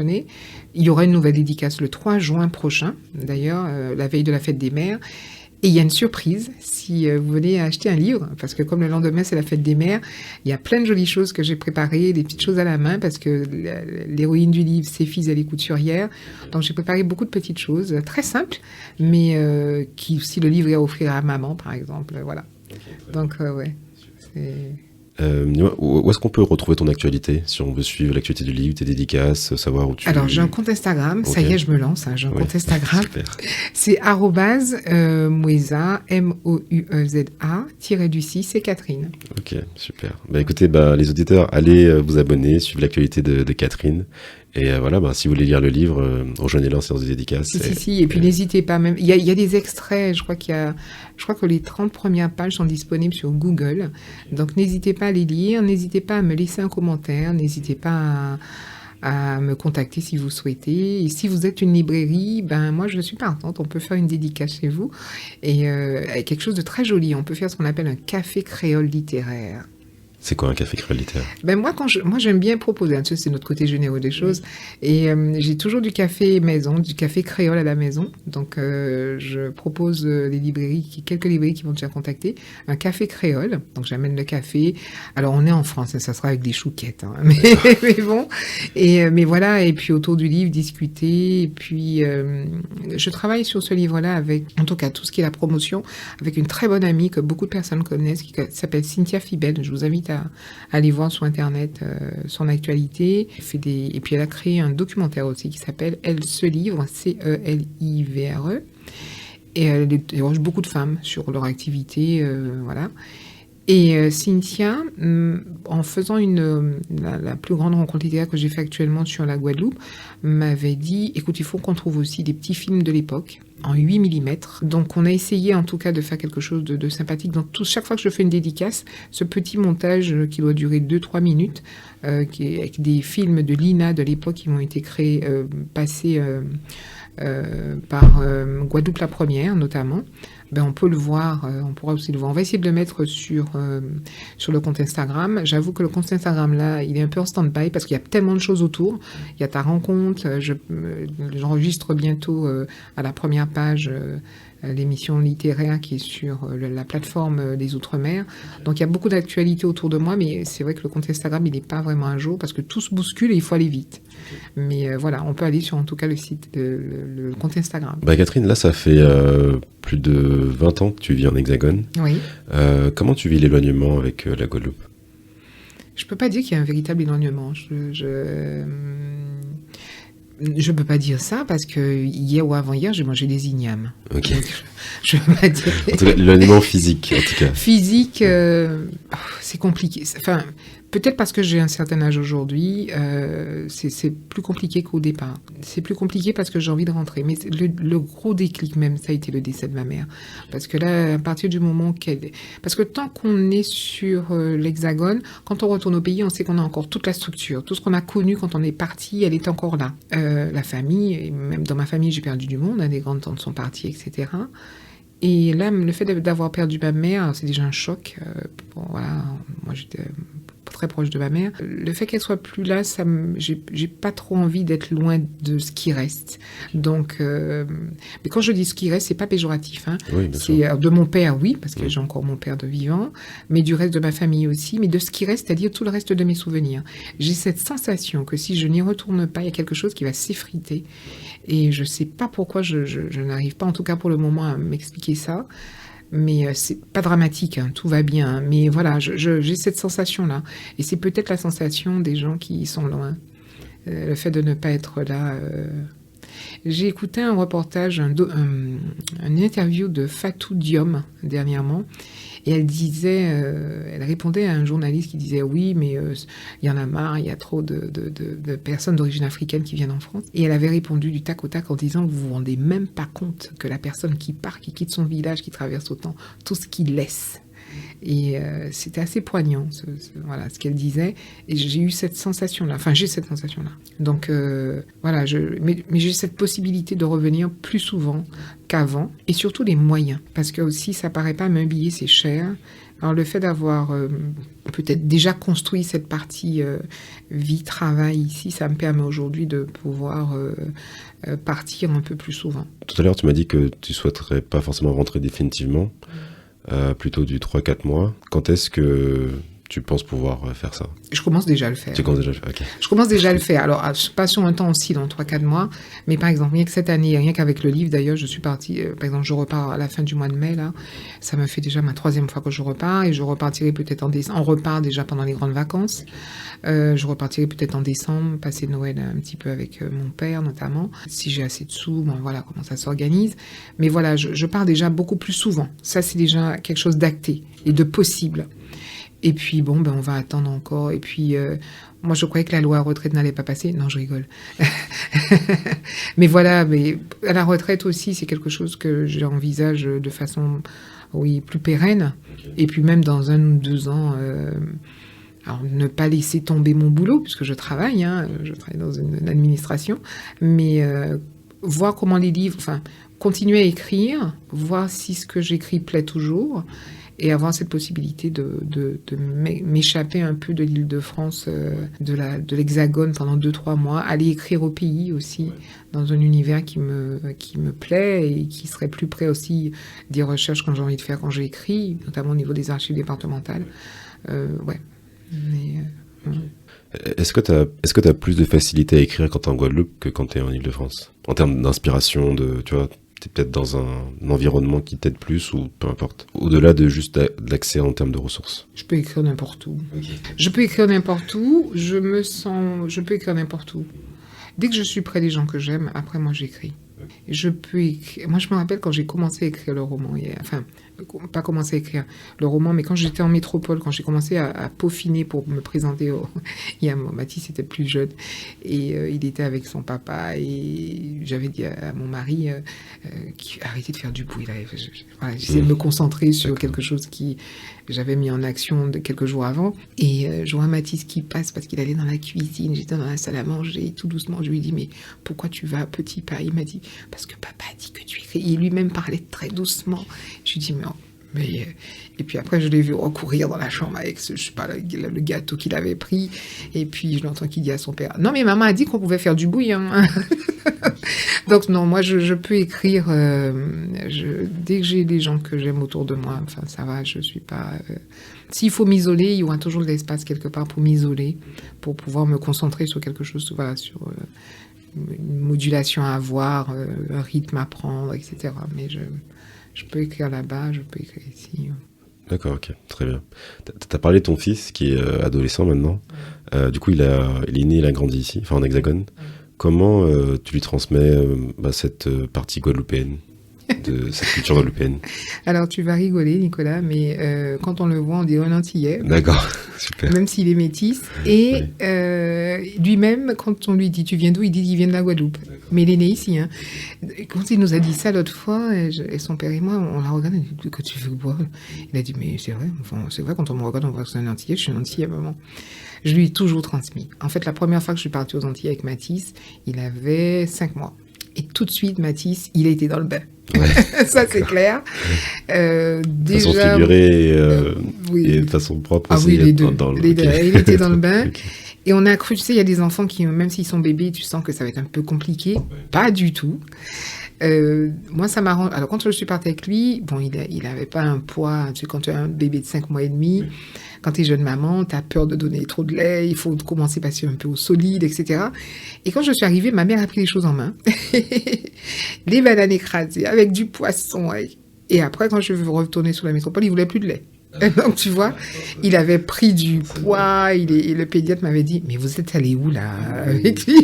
[SPEAKER 1] Il y aura une nouvelle dédicace le 3 juin prochain, d'ailleurs, la veille de la fête des mères. Et il y a une surprise si vous venez acheter un livre, parce que comme le lendemain c'est la fête des mères, il y a plein de jolies choses que j'ai préparées, des petites choses à la main, parce que l'héroïne du livre, c'est Fils, elle est couturière. Donc j'ai préparé beaucoup de petites choses, très simples, mais qui, si le livre est à offrir à maman, par exemple, voilà. Donc ouais, c'est...
[SPEAKER 2] où est-ce qu'on peut retrouver ton actualité, si on veut suivre l'actualité du livre, tes dédicaces, savoir où tu...
[SPEAKER 1] Alors, j'ai un compte Instagram, ça y est, je me lance, j'ai un compte Instagram.
[SPEAKER 2] Super.
[SPEAKER 1] C'est @Moueza, Moueza, _du6, c'est Catherine.
[SPEAKER 2] Ok, super. Écoutez, les auditeurs, allez vous abonner, suivre l'actualité de Catherine. Et voilà, si vous voulez lire le livre, rejoignez-la en séance de dédicace.
[SPEAKER 1] Si. Et puis n'hésitez pas, même. Il y a des extraits, je crois que les 30 premières pages sont disponibles sur Google. Donc n'hésitez pas à les lire, n'hésitez pas à me laisser un commentaire, n'hésitez pas à me contacter si vous souhaitez. Et si vous êtes une librairie, moi je suis partante, on peut faire une dédicace chez vous. Et quelque chose de très joli, on peut faire ce qu'on appelle un café créole littéraire.
[SPEAKER 2] C'est quoi un café créole littéraire?
[SPEAKER 1] Moi, j'aime bien proposer, c'est notre côté généreux des choses. Et j'ai toujours du café maison, du café créole à la maison. Donc, je propose quelques librairies qui vont déjà contacter, un café créole. Donc, j'amène le café. Alors, on est en France, ça sera avec des chouquettes. Mais bon. Mais voilà, et puis autour du livre, discuter. Et puis, je travaille sur ce livre-là avec, en tout cas, tout ce qui est la promotion, avec une très bonne amie que beaucoup de personnes connaissent, qui s'appelle Cynthia Fibel. Je vous invite à aller voir sur Internet son actualité. Et puis elle a créé un documentaire aussi qui s'appelle Elle se livre, CELIVRE. Et elle interroge beaucoup de femmes sur leur activité, voilà. Et Cynthia, en faisant la plus grande rencontre littéraire que j'ai fait actuellement sur la Guadeloupe, m'avait dit, écoute, il faut qu'on trouve aussi des petits films de l'époque, en 8 mm. Donc on a essayé en tout cas de faire quelque chose de sympathique. Donc chaque fois que je fais une dédicace, ce petit montage qui doit durer 2-3 minutes, qui est avec des films de l'INA de l'époque qui ont été créés, passés par Guadeloupe la Première notamment, on peut le voir, on pourra aussi le voir. On va essayer de le mettre sur le compte Instagram. J'avoue que le compte Instagram, là, il est un peu en stand-by parce qu'il y a tellement de choses autour. Il y a ta rencontre, j'enregistre bientôt à la première page l'émission littéraire qui est sur la plateforme des Outre-mer. Donc il y a beaucoup d'actualités autour de moi, mais c'est vrai que le compte Instagram, il n'est pas vraiment à jour parce que tout se bouscule et il faut aller vite. Mais voilà, on peut aller sur en tout cas le site, le compte Instagram.
[SPEAKER 2] Catherine, là, ça fait plus de 20 ans que tu vis en Hexagone.
[SPEAKER 1] Oui.
[SPEAKER 2] Comment tu vis l'éloignement avec la Guadeloupe?
[SPEAKER 1] Je peux pas dire qu'il y a un véritable éloignement. Je peux pas dire ça parce que hier ou avant-hier, j'ai mangé des ignames.
[SPEAKER 2] Ok.
[SPEAKER 1] Donc, je peux pas dire.
[SPEAKER 2] En tout cas, l'éloignement physique, en tout cas.
[SPEAKER 1] Physique, c'est compliqué. Enfin, peut-être parce que j'ai un certain âge aujourd'hui, c'est plus compliqué qu'au départ. C'est plus compliqué parce que j'ai envie de rentrer. Mais le gros déclic même, ça a été le décès de ma mère. Parce que là, à partir du moment parce que tant qu'on est sur l'Hexagone, quand on retourne au pays, on sait qu'on a encore toute la structure. Tout ce qu'on a connu quand on est parti, elle est encore là. La famille, et même dans ma famille, j'ai perdu du monde. Des grandes tantes sont parties, etc. Et là, le fait d'avoir perdu ma mère, c'est déjà un choc. Bon, voilà, moi j'étais très proche de ma mère. Le fait qu'elle soit plus là, j'ai pas trop envie d'être loin de ce qui reste. Donc, mais quand je dis ce qui reste, c'est pas péjoratif. Hein.
[SPEAKER 2] Oui, bien sûr.
[SPEAKER 1] C'est de mon père, oui, parce que j'ai encore mon père de vivant, mais du reste de ma famille aussi, mais de ce qui reste, c'est-à-dire tout le reste de mes souvenirs. J'ai cette sensation que si je n'y retourne pas, il y a quelque chose qui va s'effriter. Et je sais pas pourquoi je n'arrive pas, en tout cas pour le moment, à m'expliquer ça. Mais c'est pas dramatique, hein, tout va bien. Hein, mais voilà, j'ai cette sensation-là. Et c'est peut-être la sensation des gens qui sont loin. Le fait de ne pas être là. J'ai écouté un reportage, une interview de Fatou Diom dernièrement. Et elle disait, elle répondait à un journaliste qui disait oui, mais il y en a marre, il y a trop de personnes d'origine africaine qui viennent en France. Et elle avait répondu du tac au tac en disant vous vous rendez même pas compte que la personne qui part, qui quitte son village, qui traverse autant, tout ce qu'il laisse. Et c'était assez poignant, voilà, ce qu'elle disait. Et j'ai eu cette sensation-là. Enfin, j'ai cette sensation-là. Donc, voilà, mais j'ai cette possibilité de revenir plus souvent qu'avant. Et surtout les moyens. Parce que aussi, ça paraît pas, mais un billet, c'est cher. Alors, le fait d'avoir peut-être déjà construit cette partie vie-travail ici, ça me permet aujourd'hui de pouvoir partir un peu plus souvent.
[SPEAKER 2] Tout à l'heure, tu m'as dit que tu souhaiterais pas forcément rentrer définitivement. Plutôt du 3-4 mois. Quand est-ce que tu penses pouvoir faire ça ?
[SPEAKER 1] Je commence déjà à le faire.
[SPEAKER 2] Tu commences déjà à le faire, ok.
[SPEAKER 1] Je commence déjà à le faire. Alors, pas sur un temps aussi, dans 3-4 mois, mais par exemple, rien que cette année, rien qu'avec le livre, d'ailleurs, je suis partie, par exemple, je repars à la fin du mois de mai, là, ça me fait déjà ma 3e fois que je repars, et je repartirai peut-être en décembre. On repart déjà pendant les grandes vacances. Je repartirai peut-être en décembre, passer Noël un petit peu avec mon père, notamment. Si j'ai assez de sous, bon, voilà comment ça s'organise. Mais voilà, je pars déjà beaucoup plus souvent. Ça, c'est déjà quelque chose d'acté et de possible. Et puis, bon, on va attendre encore. Et puis, moi, je croyais que la loi retraite n'allait pas passer. Non, je rigole. Mais voilà, mais à la retraite aussi, c'est quelque chose que j'envisage de façon, oui, plus pérenne. Et puis, même dans 1 ou 2 ans, alors ne pas laisser tomber mon boulot, puisque je travaille, hein, je travaille dans une administration, mais voir comment les livres, enfin, continuer à écrire, voir si ce que j'écris plaît toujours, et avoir cette possibilité de m'échapper un peu de l'Île-de-France, de l'Hexagone pendant 2-3 mois, aller écrire au pays aussi, dans un univers qui me plaît et qui serait plus près aussi des recherches que j'ai envie de faire quand j'écris, notamment au niveau des archives départementales. Ouais. Mais,
[SPEAKER 2] Est-ce que t'as plus de facilité à écrire quand t'es en Guadeloupe que quand t'es en Île-de-France ? En termes d'inspiration, tu vois, t'es peut-être dans un environnement qui t'aide plus ou peu importe. Au-delà de juste l'accès en termes de ressources.
[SPEAKER 1] Je peux écrire n'importe où.
[SPEAKER 2] Okay.
[SPEAKER 1] Je peux écrire n'importe où. Je peux écrire n'importe où. Dès que je suis près des gens que j'aime, après moi j'écris. Je peux écrire. Moi je me rappelle quand j'ai commencé à écrire le roman. Enfin, pas commencé à écrire le roman, mais quand j'étais en métropole, quand j'ai commencé à peaufiner pour me présenter Mathis était plus jeune et il était avec son papa et j'avais dit à mon mari arrêtez de faire du bruit là. J'essayais de me concentrer sur quelque chose qui j'avais mis en action quelques jours avant et je vois Mathis qui passe parce qu'il allait dans la cuisine, j'étais dans la salle à manger et tout doucement je lui dis mais pourquoi tu vas petit pas? Il m'a dit parce que papa a dit que tu écris. Il lui-même parlait très doucement. Je lui dis mais et puis après je l'ai vu recourir dans la chambre avec le gâteau qu'il avait pris et puis je l'entends qui dit à son père non mais maman a dit qu'on pouvait faire du bruit hein. Donc non, moi je peux écrire dès que j'ai des gens que j'aime autour de moi, enfin ça va, je suis pas s'il faut m'isoler, il y aura toujours de l'espace quelque part pour m'isoler, pour pouvoir me concentrer sur quelque chose, voilà, sur une modulation à avoir, un rythme à prendre, etc. Mais je peux écrire là-bas, je peux écrire ici.
[SPEAKER 2] D'accord, ok, très bien. T'as parlé de ton fils qui est adolescent maintenant. Du coup, il est né, il a grandi ici, enfin en Hexagone. Comment tu lui transmets cette partie guadeloupéenne, de cette culture guadeloupéenne?
[SPEAKER 1] Alors, tu vas rigoler, Nicolas, mais quand on le voit, on dirait un Antillais.
[SPEAKER 2] D'accord, super.
[SPEAKER 1] Même s'il est métis. Et lui-même, quand on lui dit « tu viens d'où ?» il dit qu'il vient de la Guadeloupe. D'accord. Mais il est né ici. Hein. Quand il nous a dit ça l'autre fois, et son père et moi, on l'a regardé, on a dit « que tu veux boire ?» Il a dit « mais c'est vrai, enfin, c'est vrai, quand on me regarde, on voit que c'est un Antillais, je suis un Antillais, maman. » Je lui ai toujours transmis. En fait, la première fois que je suis partie aux Antilles avec Mathis, il avait 5 mois. Et tout de suite, Mathis, il a été dans le bain. Ça, c'est clair.
[SPEAKER 2] De façon figurée et de façon propre aussi.
[SPEAKER 1] Oui, les deux. Il était dans le bain.
[SPEAKER 2] Okay.
[SPEAKER 1] Et on a cru, tu sais, il y a des enfants qui, même s'ils sont bébés, tu sens que ça va être un peu compliqué. Pas du tout. Moi, ça m'arrange. Alors, quand je suis partie avec lui, bon, il avait pas un poids. Tu sais, quand tu as un bébé de 5 mois et demi, quand tu es jeune maman, tu as peur de donner trop de lait, il faut commencer à passer un peu au solide, etc. Et quand je suis arrivée, ma mère a pris les choses en main. Les bananes écrasées, avec du poisson. Et après, quand je veux retourner sur la métropole, il voulait plus de lait. Donc, tu vois, il avait pris du poids. Et le pédiatre m'avait dit, mais vous êtes allé où, là, avec lui?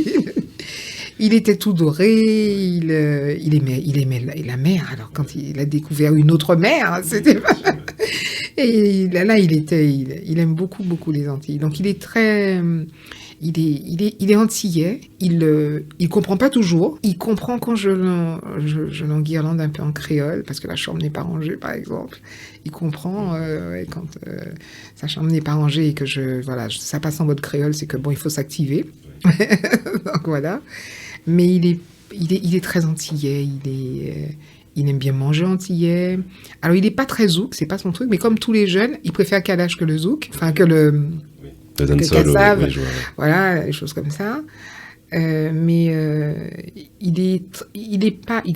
[SPEAKER 1] Il était tout doré, il aimait la mer. Alors, quand il a découvert une autre mer, c'était pas... Et là, il aime beaucoup, beaucoup les Antilles. Donc, il est très... Il est antillais, il comprend pas toujours. Il comprend quand je l'enguirlande un peu en créole, parce que la chambre n'est pas rangée, par exemple. Il comprend quand sa chambre n'est pas rangée et que ça passe en mode créole, c'est que bon, il faut s'activer. Donc voilà. Mais il est très antillais, il aime bien manger antillais. Alors, il n'est pas très zouk, c'est pas son truc, mais comme tous les jeunes, il préfère Kalash que le zouk, enfin que le cassave, voilà, des choses comme ça. Mais il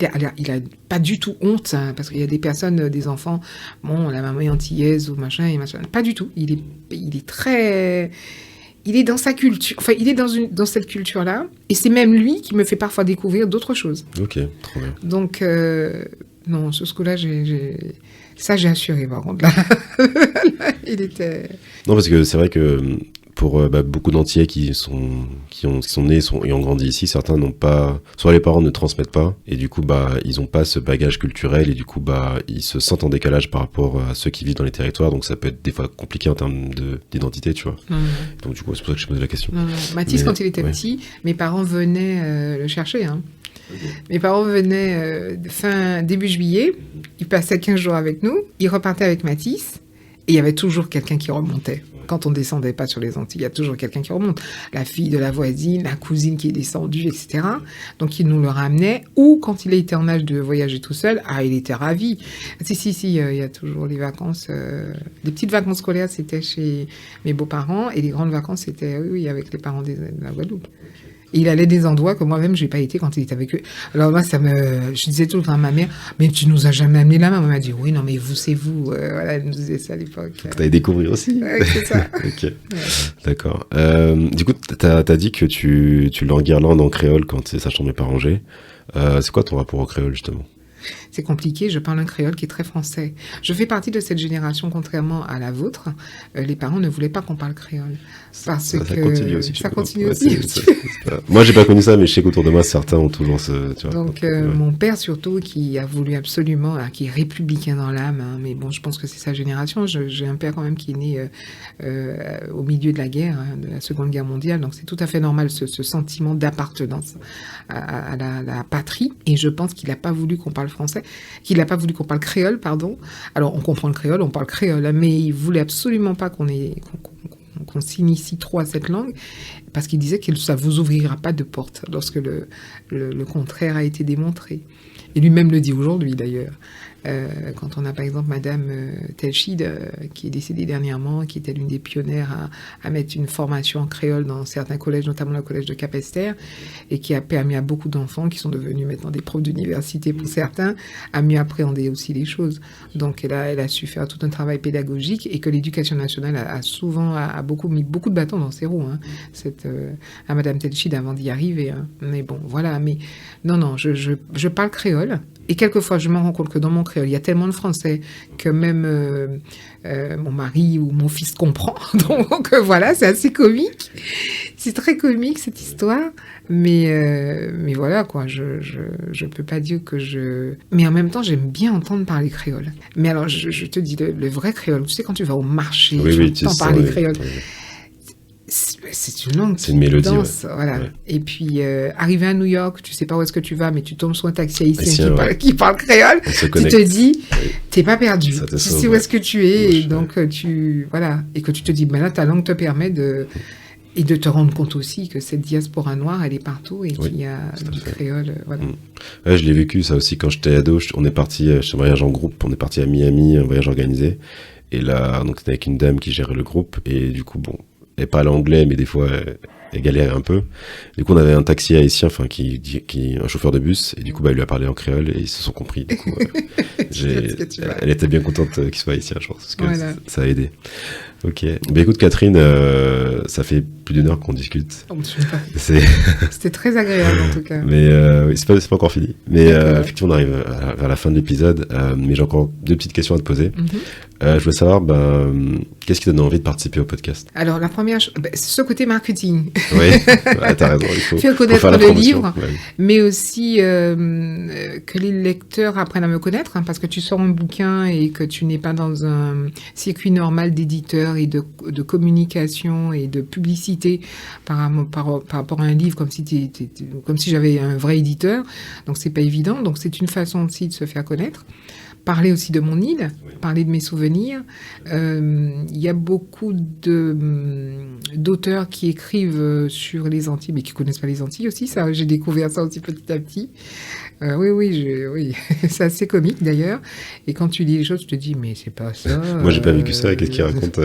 [SPEAKER 1] a pas du tout honte, hein, parce qu'il y a des personnes, des enfants, bon, la maman est antillaise ou machin, pas du tout. Il est très... Il est dans sa culture, enfin, il est dans cette culture-là, et c'est même lui qui me fait parfois découvrir d'autres choses.
[SPEAKER 2] Ok, trop bien.
[SPEAKER 1] Donc, non, sur ce coup-là, j'ai assuré, par contre, là. Il était...
[SPEAKER 2] Non, parce que c'est vrai que pour beaucoup d'Antillais qui sont nés et ont grandi ici, certains n'ont pas, soit les parents ne transmettent pas, et du coup ils n'ont pas ce bagage culturel, et du coup ils se sentent en décalage par rapport à ceux qui vivent dans les territoires, donc ça peut être des fois compliqué en termes d'identité, tu vois. Donc du coup c'est pour ça que je posais la question.
[SPEAKER 1] Mathis, quand il était petit, mes parents venaient le chercher, hein. Mes parents venaient début juillet, ils passaient 15 jours avec nous, ils repartaient avec Mathis, et il y avait toujours quelqu'un qui remontait. Quand on ne descendait pas sur les Antilles, il y a toujours quelqu'un qui remonte. La fille de la voisine, la cousine qui est descendue, etc. Donc, il nous le ramenait. Ou quand il était en âge de voyager tout seul, il était ravi. Si, il y a toujours les vacances. Les petites vacances scolaires, c'était chez mes beaux-parents. Et les grandes vacances, c'était, oui, avec les parents de la Guadeloupe. Et il allait des endroits que moi-même, je n'ai pas été quand il était avec eux. Alors moi, je disais tout le temps à ma mère, mais tu nous as jamais amené là-bas. Maman m'a dit, oui, non, mais vous, c'est vous. Voilà, elle nous disait ça à l'époque.
[SPEAKER 2] Tu allais découvrir aussi.
[SPEAKER 1] Ouais, c'est ça.
[SPEAKER 2] Ok, ouais. D'accord. Du coup, tu as dit que tu l'enguirlandes en créole quand sa chambre n'est pas rangée. C'est quoi ton rapport au créole, justement ?
[SPEAKER 1] C'est compliqué, je parle un créole qui est très français. Je fais partie de cette génération, contrairement à la vôtre. Les parents ne voulaient pas qu'on parle créole.
[SPEAKER 2] Ça continue aussi.
[SPEAKER 1] Ça continue aussi.
[SPEAKER 2] Moi, j'ai pas connu ça, mais je sais qu'autour de moi, certains ont toujours
[SPEAKER 1] tu vois. Donc, mon père, surtout, qui a voulu absolument, qui est républicain dans l'âme, hein, mais bon, je pense que c'est sa génération. J'ai un père quand même qui est né au milieu de la guerre, hein, de la Seconde Guerre mondiale, donc c'est tout à fait normal, ce sentiment d'appartenance à la patrie. Et je pense qu'il n'a pas voulu qu'on parle français, qu'il n'a pas voulu qu'on parle créole, pardon. Alors, on comprend le créole, on parle créole, mais il voulait absolument pas qu'on s'initie trop à cette langue, parce qu'il disait que ça vous ouvrira pas de porte lorsque le contraire a été démontré. Et lui-même le dit aujourd'hui, d'ailleurs. Quand on a, par exemple, Madame Telchid, qui est décédée dernièrement, qui était l'une des pionnières à mettre une formation en créole dans certains collèges, notamment le collège de Capesterre, et qui a permis à beaucoup d'enfants, qui sont devenus maintenant des profs d'université pour certains, à mieux appréhender aussi les choses. Donc, elle a su faire tout un travail pédagogique, et que l'éducation nationale a mis beaucoup de bâtons dans ses roues, hein, à Madame Telchid avant d'y arriver. Hein. Mais bon, voilà. Mais non, je parle créole. Et quelquefois, je me rends compte que dans mon créole, il y a tellement de français que même mon mari ou mon fils comprend. Donc voilà, c'est assez comique. C'est très comique, cette histoire. Mais voilà, quoi. Je peux pas dire que je... Mais en même temps, j'aime bien entendre parler créole. Mais alors, je te dis, le vrai créole, tu sais, quand tu vas au marché, tu entends parler créole... C'est une langue,
[SPEAKER 2] c'est une mélodie,
[SPEAKER 1] danse, voilà. Ouais. Et puis, arrivé à New York, tu sais pas où est-ce que tu vas, mais tu tombes sur un taxi haïtien qui parle créole, tu te dis, t'es pas perdu, tu sais où est-ce que tu es, et donc voilà, et que tu te dis, ben là, ta langue te permet de... Et de te rendre compte aussi que cette diaspora noire, elle est partout et
[SPEAKER 2] Oui,
[SPEAKER 1] qu'il y a du créole. Voilà.
[SPEAKER 2] Ouais, je l'ai vécu ça aussi quand j'étais ado. On est parti chez un voyage en groupe, on est parti à Miami, un voyage organisé. Et là, donc c'était avec une dame qui gérait le groupe. Et du coup, bon, elle parlait anglais, mais des fois, elle galérait un peu. Du coup, on avait un taxi haïtien, enfin, un chauffeur de bus. Et du coup, il lui a parlé en créole et ils se sont compris. Du coup, elle était bien contente qu'il soit haïtien, je pense, parce que ça a aidé. Ok. Écoute, Catherine, ça fait plus d'1 heure qu'on discute.
[SPEAKER 1] Oh, c'était très agréable, en tout cas.
[SPEAKER 2] Mais oui, c'est pas encore fini. Mais effectivement, on arrive vers la fin de l'épisode. Mais j'ai encore 2 petites questions à te poser. Je voulais savoir, qu'est-ce qui te donne envie de participer au podcast?
[SPEAKER 1] Alors, la première chose, c'est ce côté marketing.
[SPEAKER 2] Oui, t'as raison. Il faut
[SPEAKER 1] connaître
[SPEAKER 2] faire
[SPEAKER 1] le livre, mais aussi que les lecteurs apprennent à me connaître, parce que tu sors un bouquin et que tu n'es pas dans un circuit normal d'éditeur et de communication et de publicité par rapport à un livre, comme si j'avais un vrai éditeur. Donc, c'est pas évident. Donc, c'est une façon aussi de se faire connaître. Parler aussi de mon île, parler de mes souvenirs. Il y a beaucoup d'auteurs qui écrivent sur les Antilles, mais qui connaissent pas les Antilles aussi. Ça, j'ai découvert ça aussi petit à petit. Oui, c'est assez comique d'ailleurs. Et quand tu lis les choses, tu te dis, mais c'est pas ça.
[SPEAKER 2] Moi, j'ai pas vécu ça. Qu'est-ce qu'il raconte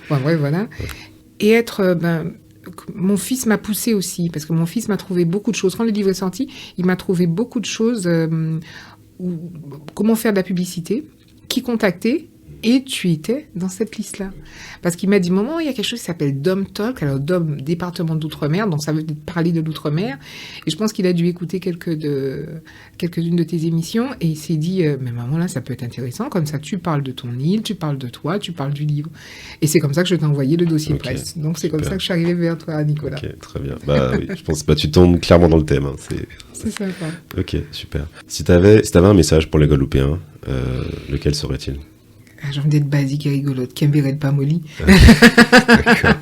[SPEAKER 1] Voilà. Et être... mon fils m'a poussé aussi, parce que mon fils m'a trouvé beaucoup de choses. Quand le livre est sorti, il m'a trouvé beaucoup de choses... comment faire de la publicité, qui contacter, et tu étais dans cette liste-là. Parce qu'il m'a dit, maman, il y a quelque chose qui s'appelle Dom Talk, alors Dom, département d'outre-mer, donc ça veut dire parler de l'outre-mer, et je pense qu'il a dû écouter quelques-unes de tes émissions, et il s'est dit, mais maman, là, ça peut être intéressant, comme ça, tu parles de ton île, tu parles de toi, tu parles du livre. Et c'est comme ça que je t'ai envoyé le dossier presse. Donc c'est comme ça que je suis arrivée vers toi, Nicolas.
[SPEAKER 2] Ok, très bien. Oui, je pense que tu tombes clairement dans le thème.
[SPEAKER 1] C'est sympa.
[SPEAKER 2] Ok, super. Si t'avais un message pour les Guadeloupéens, lequel serait-il?
[SPEAKER 1] J'ai envie d'être basique et rigolote. Kemberet pas molly.
[SPEAKER 2] D'accord.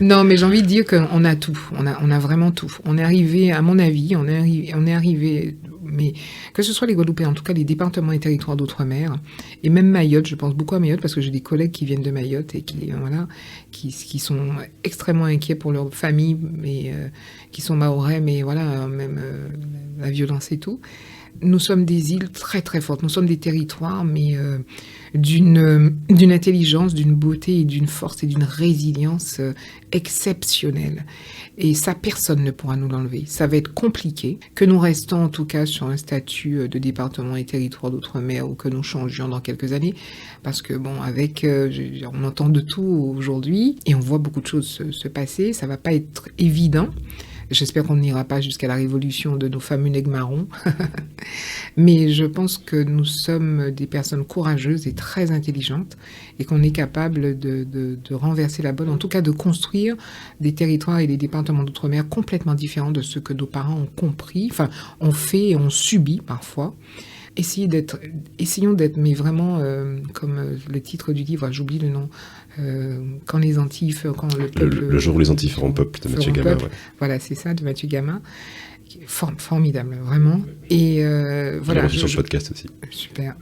[SPEAKER 1] Non, mais j'ai envie de dire qu'on a tout. On a vraiment tout. On est arrivé, à mon avis, on est arrivé, mais que ce soit les Guadeloupéens, en tout cas les départements et territoires d'outre-mer, et même Mayotte, je pense beaucoup à Mayotte parce que j'ai des collègues qui viennent de Mayotte et qui sont extrêmement inquiets pour leur famille, mais qui sont mahorais, mais voilà, même la violence et tout. Nous sommes des îles très très fortes, nous sommes des territoires, mais d'une intelligence, d'une beauté et d'une force et d'une résilience exceptionnelle. Et ça, personne ne pourra nous l'enlever. Ça va être compliqué, que nous restons en tout cas sur un statut de département et territoire d'outre-mer ou que nous changions dans quelques années, parce que bon, on entend de tout aujourd'hui et on voit beaucoup de choses se passer, ça va pas être évident. J'espère qu'on n'ira pas jusqu'à la révolution de nos fameux nègres marrons. Mais je pense que nous sommes des personnes courageuses et très intelligentes et qu'on est capable de renverser la bonne, en tout cas de construire des territoires et des départements d'outre-mer complètement différents de ce que nos parents ont compris, enfin, ont fait et ont subi parfois. Essayons d'être, mais vraiment, comme le titre du livre, j'oublie le nom, quand les Antilles, quand le peuple...
[SPEAKER 2] Le jour où les Antilles feront peuple de Mathieu Gama. Ouais.
[SPEAKER 1] Voilà, c'est ça, de Mathieu Gama. Formidable, vraiment. Et voilà.
[SPEAKER 2] Sur le podcast aussi.
[SPEAKER 1] Super.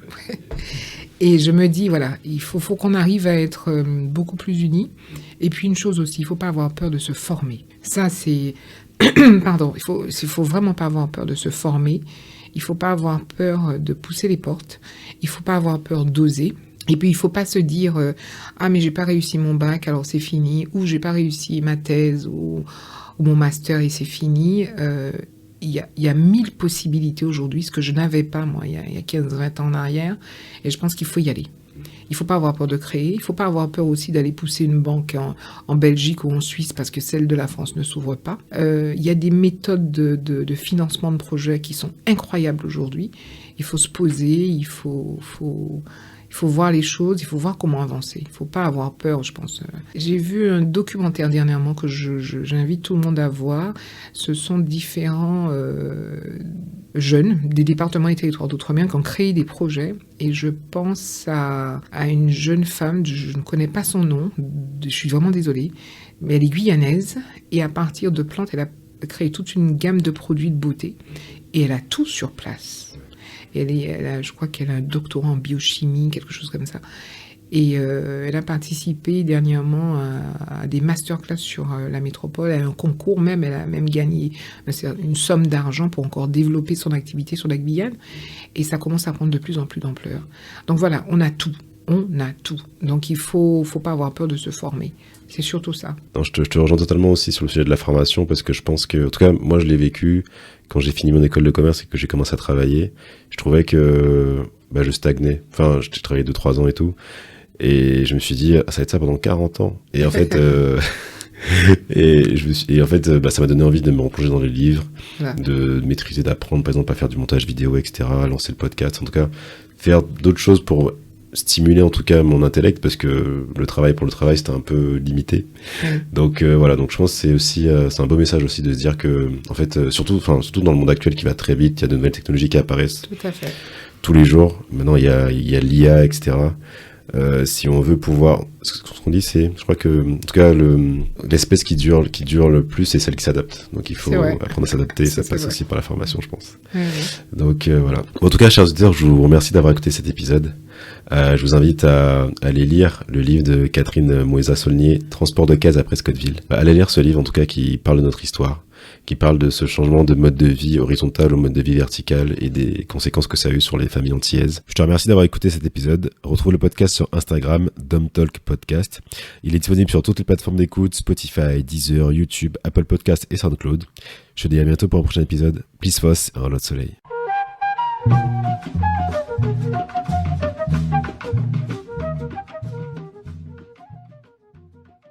[SPEAKER 1] Et je me dis, voilà, il faut qu'on arrive à être beaucoup plus unis. Et puis une chose aussi, il ne faut pas avoir peur de se former. Ça, c'est... Pardon, il faut vraiment pas avoir peur de se former. Il ne faut pas avoir peur de pousser les portes. Il ne faut pas avoir peur d'oser. Et puis, il ne faut pas se dire « Ah, mais j'ai pas réussi mon bac, alors c'est fini. » Ou « J'ai pas réussi ma thèse ou mon master et c'est fini. » Il y a 1000 possibilités aujourd'hui, ce que je n'avais pas, moi, il y a 15-20 ans en arrière. Et je pense qu'il faut y aller. Il ne faut pas avoir peur de créer. Il ne faut pas avoir peur aussi d'aller pousser une banque en Belgique ou en Suisse parce que celle de la France ne s'ouvre pas. Il y a des méthodes de financement de projets qui sont incroyables aujourd'hui. Il faut se poser, il faut voir les choses, il faut voir comment avancer. Il ne faut pas avoir peur, je pense. J'ai vu un documentaire dernièrement que j'invite tout le monde à voir. Ce sont différents jeunes des départements et territoires d'outre-mer qui ont créé des projets. Et je pense à une jeune femme, je ne connais pas son nom, je suis vraiment désolée, mais elle est guyanaise. Et à partir de plantes, elle a créé toute une gamme de produits de beauté. Et elle a tout sur place. Je crois qu'elle a un doctorat en biochimie, quelque chose comme ça. Et elle a participé dernièrement à des masterclass sur la métropole, à un concours même. Elle a même gagné une somme d'argent pour encore développer son activité sur la Guyane. Et ça commence à prendre de plus en plus d'ampleur. Donc voilà, on a tout. On a tout. Donc il faut pas avoir peur de se former. C'est surtout ça.
[SPEAKER 2] Non, je te rejoins totalement aussi sur le sujet de la formation, parce que je pense que, en tout cas, moi je l'ai vécu quand j'ai fini mon école de commerce et que j'ai commencé à travailler. Je trouvais que je stagnais. Enfin, j'ai travaillé 2-3 ans et tout. Et je me suis dit, ça va être ça pendant 40 ans. Et en fait, ça m'a donné envie de me replonger dans les livres,
[SPEAKER 1] Voilà.
[SPEAKER 2] de maîtriser, d'apprendre, par exemple, à faire du montage vidéo, etc., à lancer le podcast. En tout cas, faire d'autres choses pour stimuler en tout cas mon intellect, parce que le travail pour le travail, c'était un peu limité. Donc voilà, donc je pense que c'est aussi c'est un beau message aussi de se dire que en fait surtout dans le monde actuel qui va très vite, il y a de nouvelles technologies qui apparaissent
[SPEAKER 1] Tout à fait.
[SPEAKER 2] tous les jours. Maintenant il y a l'IA, etc. Si on veut pouvoir, ce qu'on dit, c'est, je crois que en tout cas l'espèce qui dure le plus, c'est celle qui s'adapte. Donc il faut apprendre à s'adapter. Ça passe aussi par la formation, je pense. Donc voilà. En tout cas, chers auditeurs, je vous remercie d'avoir écouté cet épisode. Je vous invite à aller lire le livre de Catherine Moïsa-Saulnier, Transport de cases à Prescottville. Allez lire ce livre, en tout cas, qui parle de notre histoire, qui parle de ce changement de mode de vie horizontal au mode de vie vertical et des conséquences que ça a eu sur les familles antillaises. Je te remercie d'avoir écouté cet épisode. Retrouve le podcast sur Instagram, DomTalk Podcast. Il est disponible sur toutes les plateformes d'écoute, Spotify, Deezer, YouTube, Apple Podcast et SoundCloud. Je te dis à bientôt pour un prochain épisode. Peace, Foss et un lot de soleil.